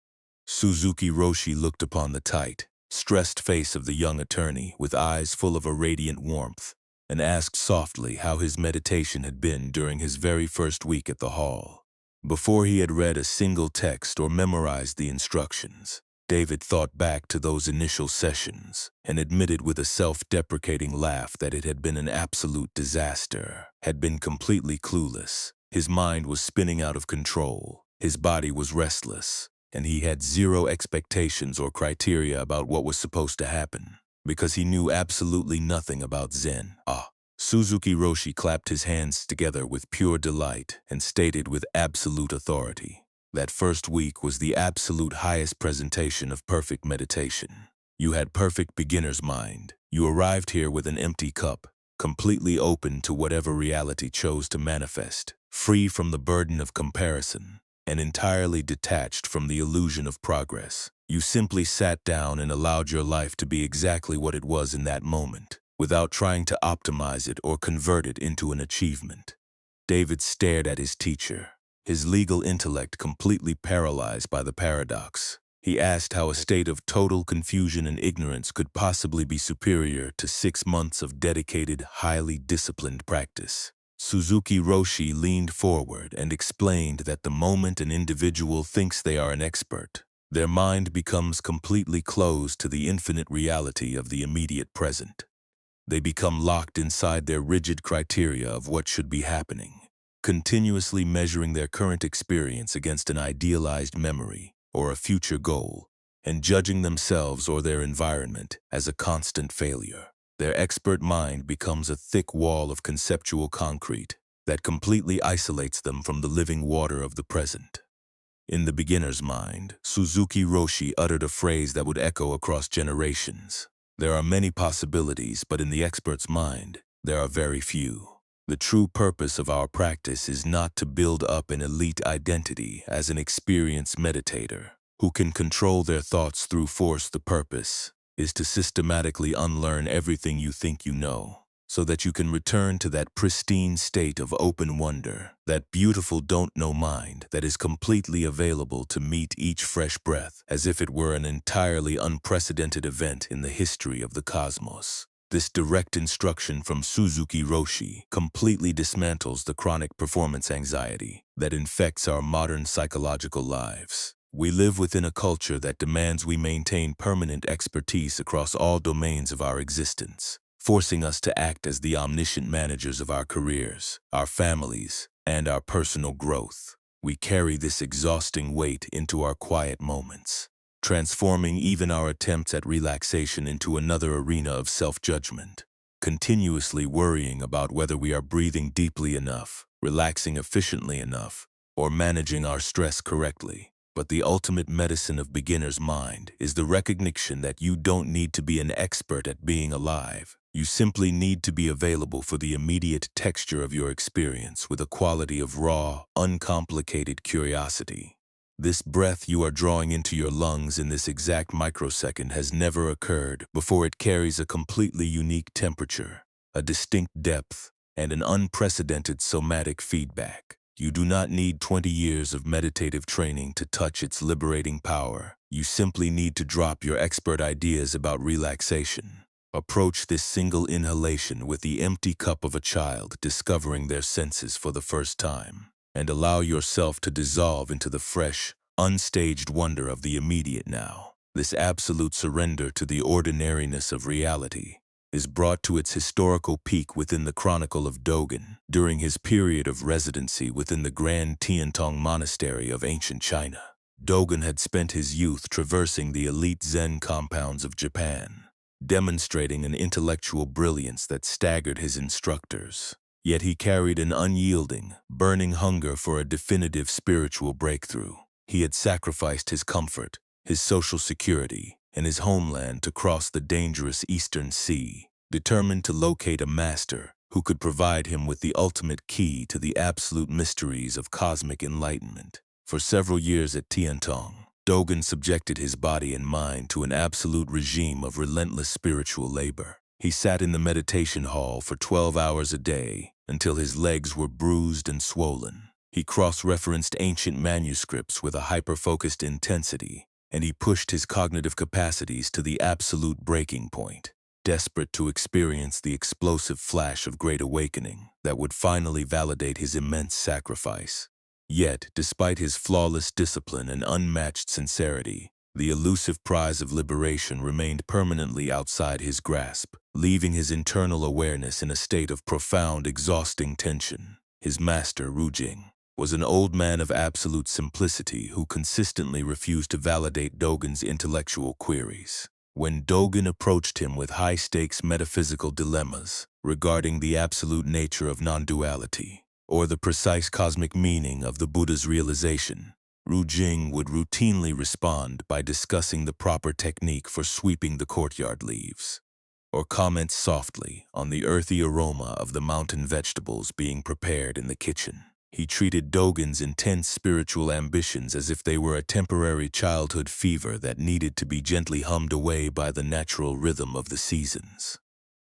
Suzuki Roshi looked upon the tight, stressed face of the young attorney with eyes full of a radiant warmth, and asked softly how his meditation had been during his very first week at the hall. Before he had read a single text or memorized the instructions, David thought back to those initial sessions and admitted with a self-deprecating laugh that it had been an absolute disaster, had been completely clueless. His mind was spinning out of control, his body was restless, and he had zero expectations or criteria about what was supposed to happen, because he knew absolutely nothing about Zen. Suzuki Roshi clapped his hands together with pure delight and stated with absolute authority, "That first week was the absolute highest presentation of perfect meditation. You had perfect beginner's mind. You arrived here with an empty cup, completely open to whatever reality chose to manifest, free from the burden of comparison, and entirely detached from the illusion of progress. You simply sat down and allowed your life to be exactly what it was in that moment, without trying to optimize it or convert it into an achievement." David stared at his teacher, his legal intellect completely paralyzed by the paradox. He asked how a state of total confusion and ignorance could possibly be superior to 6 months of dedicated, highly disciplined practice. Suzuki Roshi leaned forward and explained that the moment an individual thinks they are an expert, their mind becomes completely closed to the infinite reality of the immediate present. They become locked inside their rigid criteria of what should be happening, continuously measuring their current experience against an idealized memory or a future goal, and judging themselves or their environment as a constant failure. Their expert mind becomes a thick wall of conceptual concrete that completely isolates them from the living water of the present. In the beginner's mind, Suzuki Roshi uttered a phrase that would echo across generations. "There are many possibilities, but in the expert's mind, there are very few. The true purpose of our practice is not to build up an elite identity as an experienced meditator who can control their thoughts through force. The purpose is to systematically unlearn everything you think you know, so that you can return to that pristine state of open wonder, that beautiful don't-know mind that is completely available to meet each fresh breath as if it were an entirely unprecedented event in the history of the cosmos." This direct instruction from Suzuki Roshi completely dismantles the chronic performance anxiety that infects our modern psychological lives. We live within a culture that demands we maintain permanent expertise across all domains of our existence, forcing us to act as the omniscient managers of our careers, our families, and our personal growth. We carry this exhausting weight into our quiet moments, transforming even our attempts at relaxation into another arena of self-judgment, continuously worrying about whether we are breathing deeply enough, relaxing efficiently enough, or managing our stress correctly. But the ultimate medicine of beginner's mind is the recognition that you don't need to be an expert at being alive. You simply need to be available for the immediate texture of your experience with a quality of raw, uncomplicated curiosity. This breath you are drawing into your lungs in this exact microsecond has never occurred before. It carries a completely unique temperature, a distinct depth, and an unprecedented somatic feedback. You do not need 20 years of meditative training to touch its liberating power. You simply need to drop your expert ideas about relaxation. Approach this single inhalation with the empty cup of a child discovering their senses for the first time, and allow yourself to dissolve into the fresh, unstaged wonder of the immediate now. This absolute surrender to the ordinariness of reality is brought to its historical peak within the Chronicle of Dogen during his period of residency within the Grand Tiantong Monastery of ancient China. Dogen had spent his youth traversing the elite Zen compounds of Japan, demonstrating an intellectual brilliance that staggered his instructors. Yet he carried an unyielding, burning hunger for a definitive spiritual breakthrough. He had sacrificed his comfort, his social security, and his homeland to cross the dangerous Eastern Sea, determined to locate a master who could provide him with the ultimate key to the absolute mysteries of cosmic enlightenment. For several years at Tiantong, Dogen subjected his body and mind to an absolute regime of relentless spiritual labor. He sat in the meditation hall for 12 hours a day until his legs were bruised and swollen. He cross-referenced ancient manuscripts with a hyper-focused intensity, and he pushed his cognitive capacities to the absolute breaking point, desperate to experience the explosive flash of great awakening that would finally validate his immense sacrifice. Yet, despite his flawless discipline and unmatched sincerity, the elusive prize of liberation remained permanently outside his grasp, leaving his internal awareness in a state of profound, exhausting tension. His master, Rujing, was an old man of absolute simplicity who consistently refused to validate Dogen's intellectual queries. When Dogen approached him with high-stakes metaphysical dilemmas regarding the absolute nature of non-duality, or the precise cosmic meaning of the Buddha's realization, Rujing would routinely respond by discussing the proper technique for sweeping the courtyard leaves, or comment softly on the earthy aroma of the mountain vegetables being prepared in the kitchen. He treated Dogen's intense spiritual ambitions as if they were a temporary childhood fever that needed to be gently hummed away by the natural rhythm of the seasons.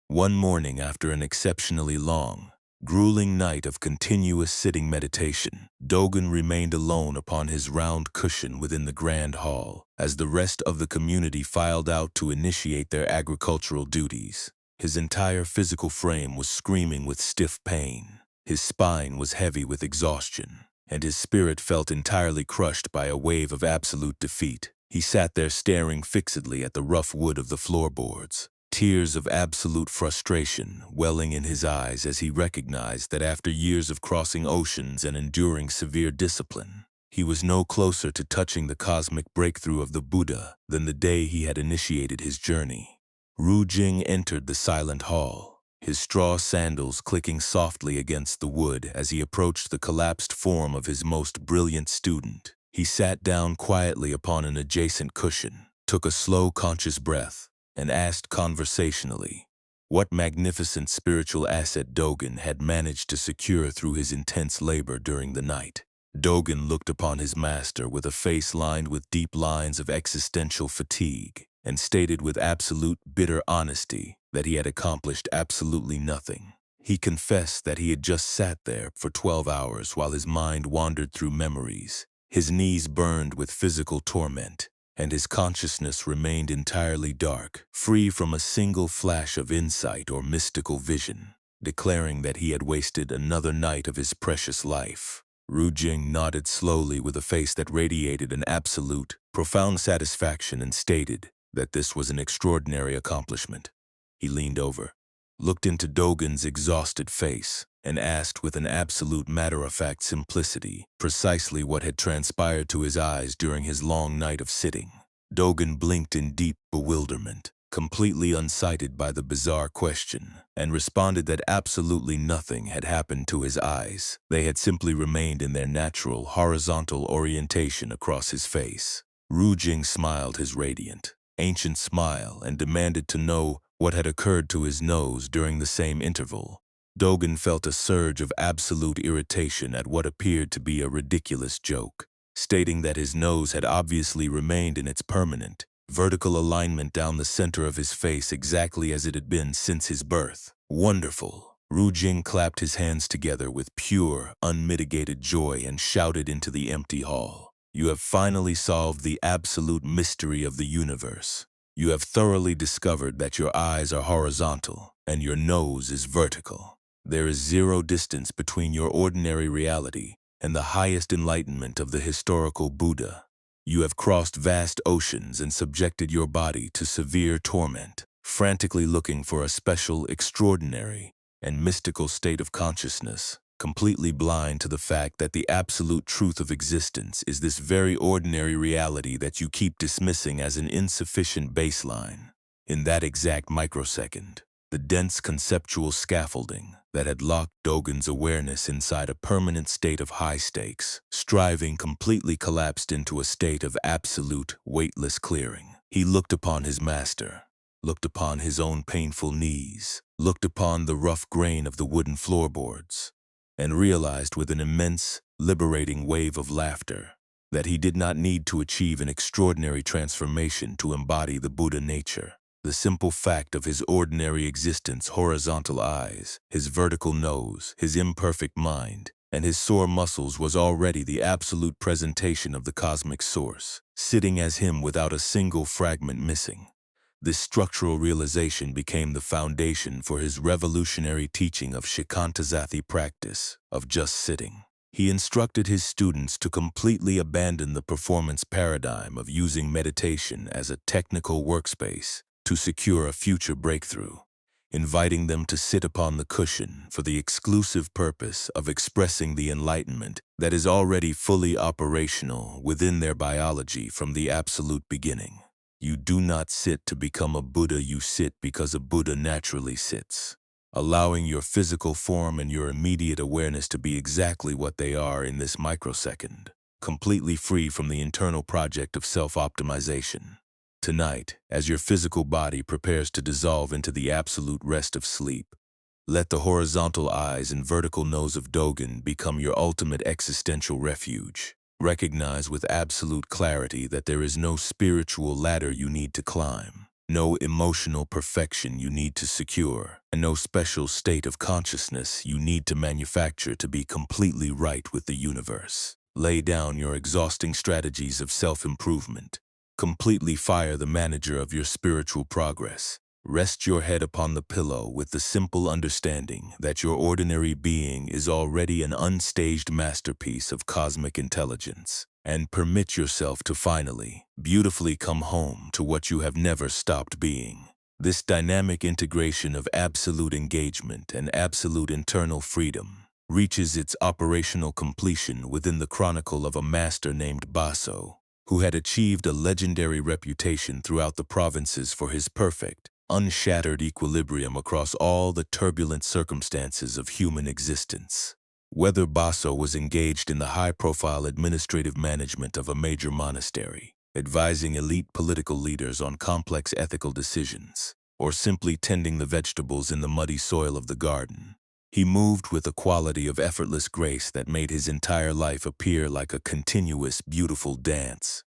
One morning, after an exceptionally long, grueling night of continuous sitting meditation, Dogen remained alone upon his round cushion within the grand hall as the rest of the community filed out to initiate their agricultural duties. His entire physical frame was screaming with stiff pain. His spine was heavy with exhaustion, and his spirit felt entirely crushed by a wave of absolute defeat. He sat there staring fixedly at the rough wood of the floorboards, tears of absolute frustration welling in his eyes as he recognized that after years of crossing oceans and enduring severe discipline, he was no closer to touching the cosmic breakthrough of the Buddha than the day he had initiated his journey. Rujing entered the silent hall, his straw sandals clicking softly against the wood as he approached the collapsed form of his most brilliant student. He sat down quietly upon an adjacent cushion, took a slow, conscious breath, and asked conversationally what magnificent spiritual asset Dogen had managed to secure through his intense labor during the night. Dogen looked upon his master with a face lined with deep lines of existential fatigue and stated with absolute bitter honesty that he had accomplished absolutely nothing. He confessed that he had just sat there for 12 hours while his mind wandered through memories. His knees burned with physical torment, and his consciousness remained entirely dark, free from a single flash of insight or mystical vision, declaring that he had wasted another night of his precious life. Rujing nodded slowly with a face that radiated an absolute, profound satisfaction and stated that this was an extraordinary accomplishment. He leaned over, looked into Dogen's exhausted face, and asked with an absolute matter-of-fact simplicity precisely what had transpired to his eyes during his long night of sitting. Dogen blinked in deep bewilderment, completely unsighted by the bizarre question, and responded that absolutely nothing had happened to his eyes. They had simply remained in their natural, horizontal orientation across his face. Rujing smiled his radiant, ancient smile and demanded to know what had occurred to his nose during the same interval. Dogen felt a surge of absolute irritation at what appeared to be a ridiculous joke, stating that his nose had obviously remained in its permanent, vertical alignment down the center of his face exactly as it had been since his birth. Wonderful, Jing clapped his hands together with pure, unmitigated joy and shouted into the empty hall. You have finally solved the absolute mystery of the universe. You have thoroughly discovered that your eyes are horizontal and your nose is vertical. There is zero distance between your ordinary reality and the highest enlightenment of the historical Buddha. You have crossed vast oceans and subjected your body to severe torment, frantically looking for a special, extraordinary, and mystical state of consciousness, completely blind to the fact that the absolute truth of existence is this very ordinary reality that you keep dismissing as an insufficient baseline. In that exact microsecond, the dense conceptual scaffolding that had locked Dogen's awareness inside a permanent state of high stakes, striving completely collapsed into a state of absolute, weightless clearing. He looked upon his master, looked upon his own painful knees, looked upon the rough grain of the wooden floorboards, and realized with an immense, liberating wave of laughter that he did not need to achieve an extraordinary transformation to embody the Buddha nature. The simple fact of his ordinary existence, horizontal eyes, his vertical nose, his imperfect mind, and his sore muscles was already the absolute presentation of the cosmic source, sitting as him without a single fragment missing. This structural realization became the foundation for his revolutionary teaching of Shikantazathi practice, of just sitting. He instructed his students to completely abandon the performance paradigm of using meditation as a technical workspace to secure a future breakthrough, inviting them to sit upon the cushion for the exclusive purpose of expressing the enlightenment that is already fully operational within their biology from the absolute beginning. You do not sit to become a Buddha, you sit because a Buddha naturally sits, allowing your physical form and your immediate awareness to be exactly what they are in this microsecond, completely free from the internal project of self-optimization. Tonight, as your physical body prepares to dissolve into the absolute rest of sleep, let the horizontal eyes and vertical nose of Dogen become your ultimate existential refuge. Recognize with absolute clarity that there is no spiritual ladder you need to climb, no emotional perfection you need to secure, and no special state of consciousness you need to manufacture to be completely right with the universe. Lay down your exhausting strategies of self-improvement. Completely fire the manager of your spiritual progress. Rest your head upon the pillow with the simple understanding that your ordinary being is already an unstaged masterpiece of cosmic intelligence, and permit yourself to finally, beautifully come home to what you have never stopped being. This dynamic integration of absolute engagement and absolute internal freedom reaches its operational completion within the chronicle of a master named Baso, who had achieved a legendary reputation throughout the provinces for his perfect, unshattered equilibrium across all the turbulent circumstances of human existence. Whether Baso was engaged in the high-profile administrative management of a major monastery, advising elite political leaders on complex ethical decisions, or simply tending the vegetables in the muddy soil of the garden, he moved with a quality of effortless grace that made his entire life appear like a continuous, beautiful dance.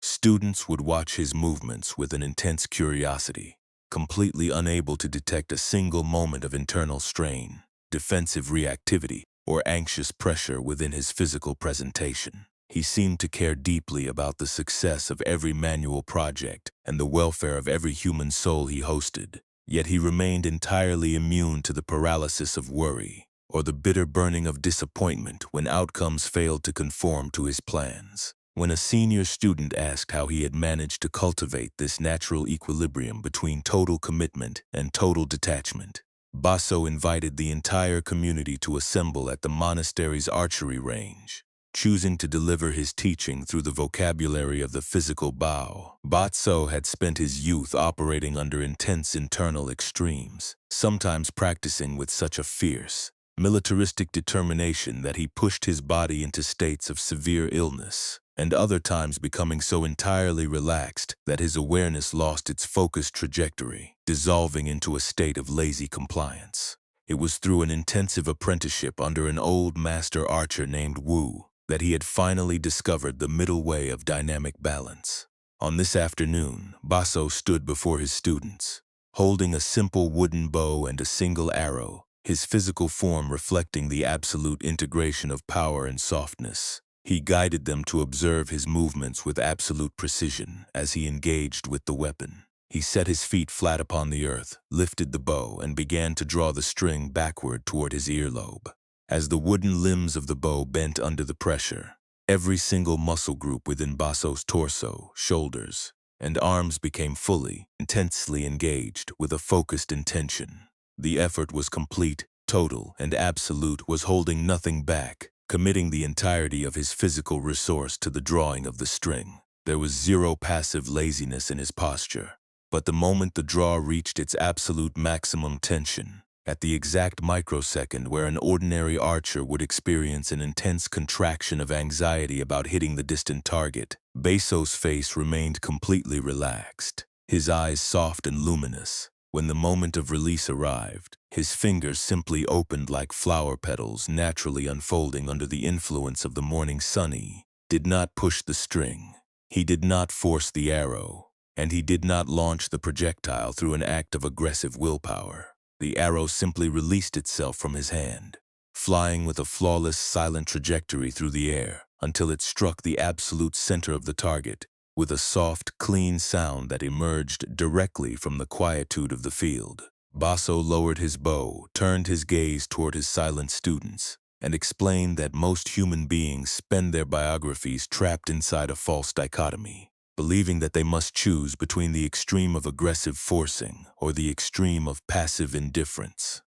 Students would watch his movements with an intense curiosity, completely unable to detect a single moment of internal strain, defensive reactivity, or anxious pressure within his physical presentation. He seemed to care deeply about the success of every manual project and the welfare of every human soul he hosted. Yet he remained entirely immune to the paralysis of worry or the bitter burning of disappointment when outcomes failed to conform to his plans. When a senior student asked how he had managed to cultivate this natural equilibrium between total commitment and total detachment, Baso invited the entire community to assemble at the monastery's archery range, choosing to deliver his teaching through the vocabulary of the physical Bao. Baso had spent his youth operating under intense internal extremes, sometimes practicing with such a fierce, militaristic determination that he pushed his body into states of severe illness, and other times becoming so entirely relaxed that his awareness lost its focused trajectory, dissolving into a state of lazy compliance. It was through an intensive apprenticeship under an old master archer named Wu that he had finally discovered the middle way of dynamic balance. On this afternoon, Baso stood before his students, holding a simple wooden bow and a single arrow, his physical form reflecting the absolute integration of power and softness. He guided them to observe his movements with absolute precision as he engaged with the weapon. He set his feet flat upon the earth, lifted the bow, and began to draw the string backward toward his earlobe. As the wooden limbs of the bow bent under the pressure, every single muscle group within Basso's torso, shoulders, and arms became fully, intensely engaged with a focused intention. The effort was complete, total, and absolute, was holding nothing back, committing the entirety of his physical resource to the drawing of the string. There was zero passive laziness in his posture. But the moment the draw reached its absolute maximum tension, at the exact microsecond where an ordinary archer would experience an intense contraction of anxiety about hitting the distant target, Basso's face remained completely relaxed, his eyes soft and luminous. When the moment of release arrived, his fingers simply opened like flower petals naturally unfolding under the influence of the morning sun. He did not push the string. He did not force the arrow. And he did not launch the projectile through an act of aggressive willpower. The arrow simply released itself from his hand, flying with a flawless, silent trajectory through the air until it struck the absolute center of the target with a soft, clean sound that emerged directly from the quietude of the field. Basso lowered his bow, turned his gaze toward his silent students, and explained that most human beings spend their biographies trapped inside a false dichotomy, believing that they must choose between the extreme of aggressive forcing or the extreme of passive indifference.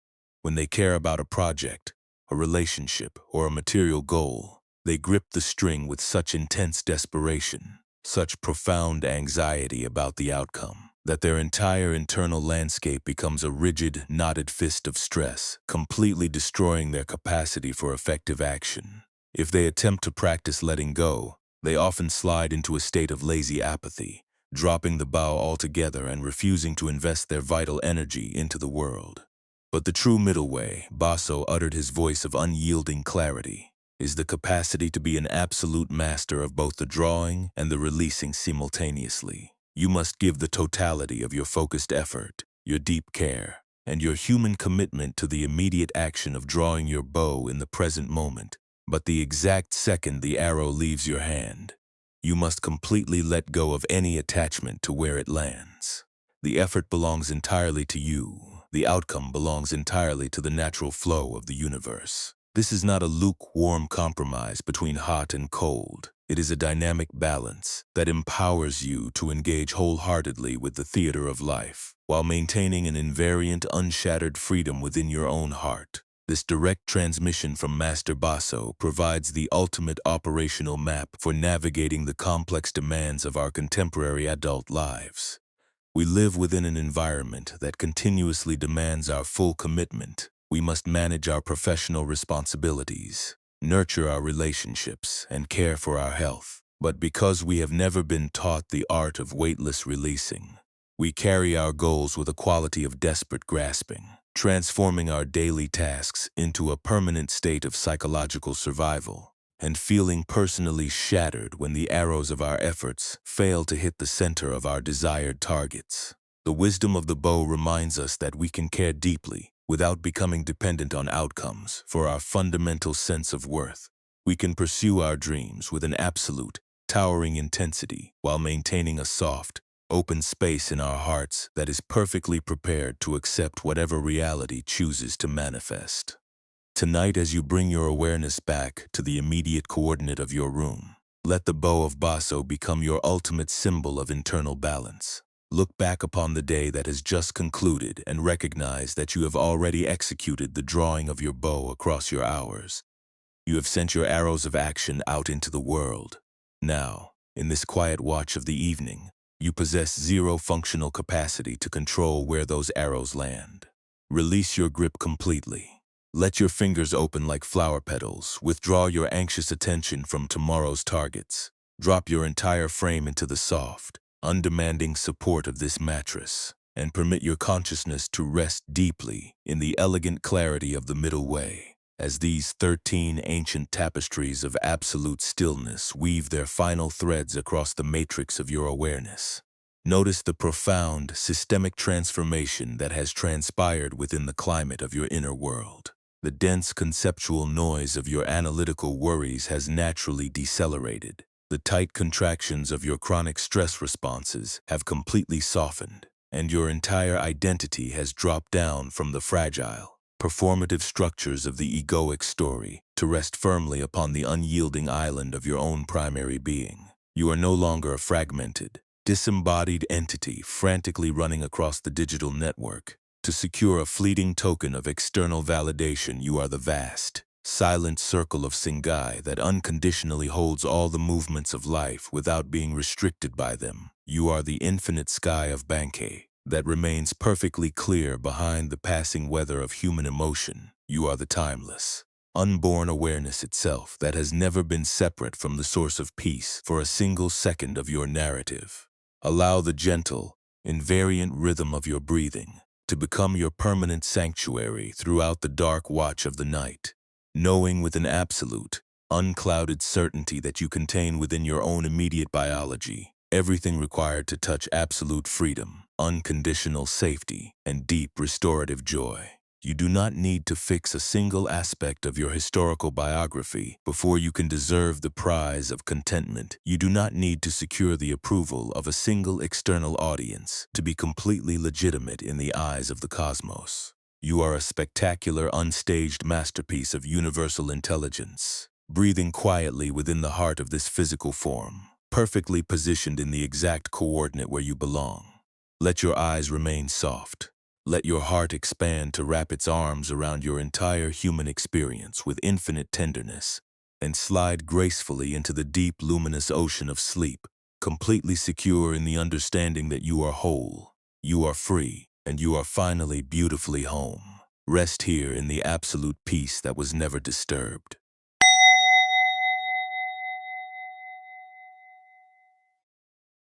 When they care about a project, a relationship, or a material goal, they grip the string with such intense desperation, such profound anxiety about the outcome, that their entire internal landscape becomes a rigid, knotted fist of stress, completely destroying their capacity for effective action. If they attempt to practice letting go, they often slide into a state of lazy apathy, dropping the bow altogether and refusing to invest their vital energy into the world. But the true middle way, Basso uttered his voice of unyielding clarity, is the capacity to be an absolute master of both the drawing and the releasing simultaneously. You must give the totality of your focused effort, your deep care, and your human commitment to the immediate action of drawing your bow in the present moment. But the exact second the arrow leaves your hand, you must completely let go of any attachment to where it lands. The effort belongs entirely to you. The outcome belongs entirely to the natural flow of the universe. This is not a lukewarm compromise between hot and cold. It is a dynamic balance that empowers you to engage wholeheartedly with the theater of life, while maintaining an invariant, unshattered freedom within your own heart. This direct transmission from Master Basso provides the ultimate operational map for navigating the complex demands of our contemporary adult lives. We live within an environment that continuously demands our full commitment. We must manage our professional responsibilities, nurture our relationships, and care for our health. But because we have never been taught the art of weightless releasing, we carry our goals with a quality of desperate grasping, transforming our daily tasks into a permanent state of psychological survival, and feeling personally shattered when the arrows of our efforts fail to hit the center of our desired targets. The wisdom of the bow reminds us that we can care deeply without becoming dependent on outcomes for our fundamental sense of worth. We can pursue our dreams with an absolute, towering intensity while maintaining a soft, open space in our hearts that is perfectly prepared to accept whatever reality chooses to manifest. Tonight, as you bring your awareness back to the immediate coordinate of your room, let the bow of Basso become your ultimate symbol of internal balance. Look back upon the day that has just concluded and recognize that you have already executed the drawing of your bow across your hours. You have sent your arrows of action out into the world. Now, in this quiet watch of the evening, you possess zero functional capacity to control where those arrows land. Release your grip completely. Let your fingers open like flower petals. Withdraw your anxious attention from tomorrow's targets. Drop your entire frame into the soft, undemanding support of this mattress, and permit your consciousness to rest deeply in the elegant clarity of the middle way, as these 13 ancient tapestries of absolute stillness weave their final threads across the matrix of your awareness. Notice the profound, systemic transformation that has transpired within the climate of your inner world. The dense conceptual noise of your analytical worries has naturally decelerated. The tight contractions of your chronic stress responses have completely softened, and your entire identity has dropped down from the fragile, performative structures of the egoic story to rest firmly upon the unyielding island of your own primary being. You are no longer a fragmented, disembodied entity frantically running across the digital network to secure a fleeting token of external validation. You are the vast, silent circle of Singai that unconditionally holds all the movements of life without being restricted by them. You are the infinite sky of Bankei that remains perfectly clear behind the passing weather of human emotion. You are the timeless, unborn awareness itself that has never been separate from the source of peace for a single second of your narrative. Allow the gentle, invariant rhythm of your breathing to become your permanent sanctuary throughout the dark watch of the night, knowing with an absolute, unclouded certainty that you contain within your own immediate biology everything required to touch absolute freedom, unconditional safety, and deep restorative joy. You do not need to fix a single aspect of your historical biography before you can deserve the prize of contentment. You do not need to secure the approval of a single external audience to be completely legitimate in the eyes of the cosmos. You are a spectacular, unstaged masterpiece of universal intelligence, breathing quietly within the heart of this physical form, perfectly positioned in the exact coordinate where you belong. Let your eyes remain soft. Let your heart expand to wrap its arms around your entire human experience with infinite tenderness and slide gracefully into the deep, luminous ocean of sleep, completely secure in the understanding that you are whole, you are free, and you are finally beautifully home. Rest here in the absolute peace that was never disturbed.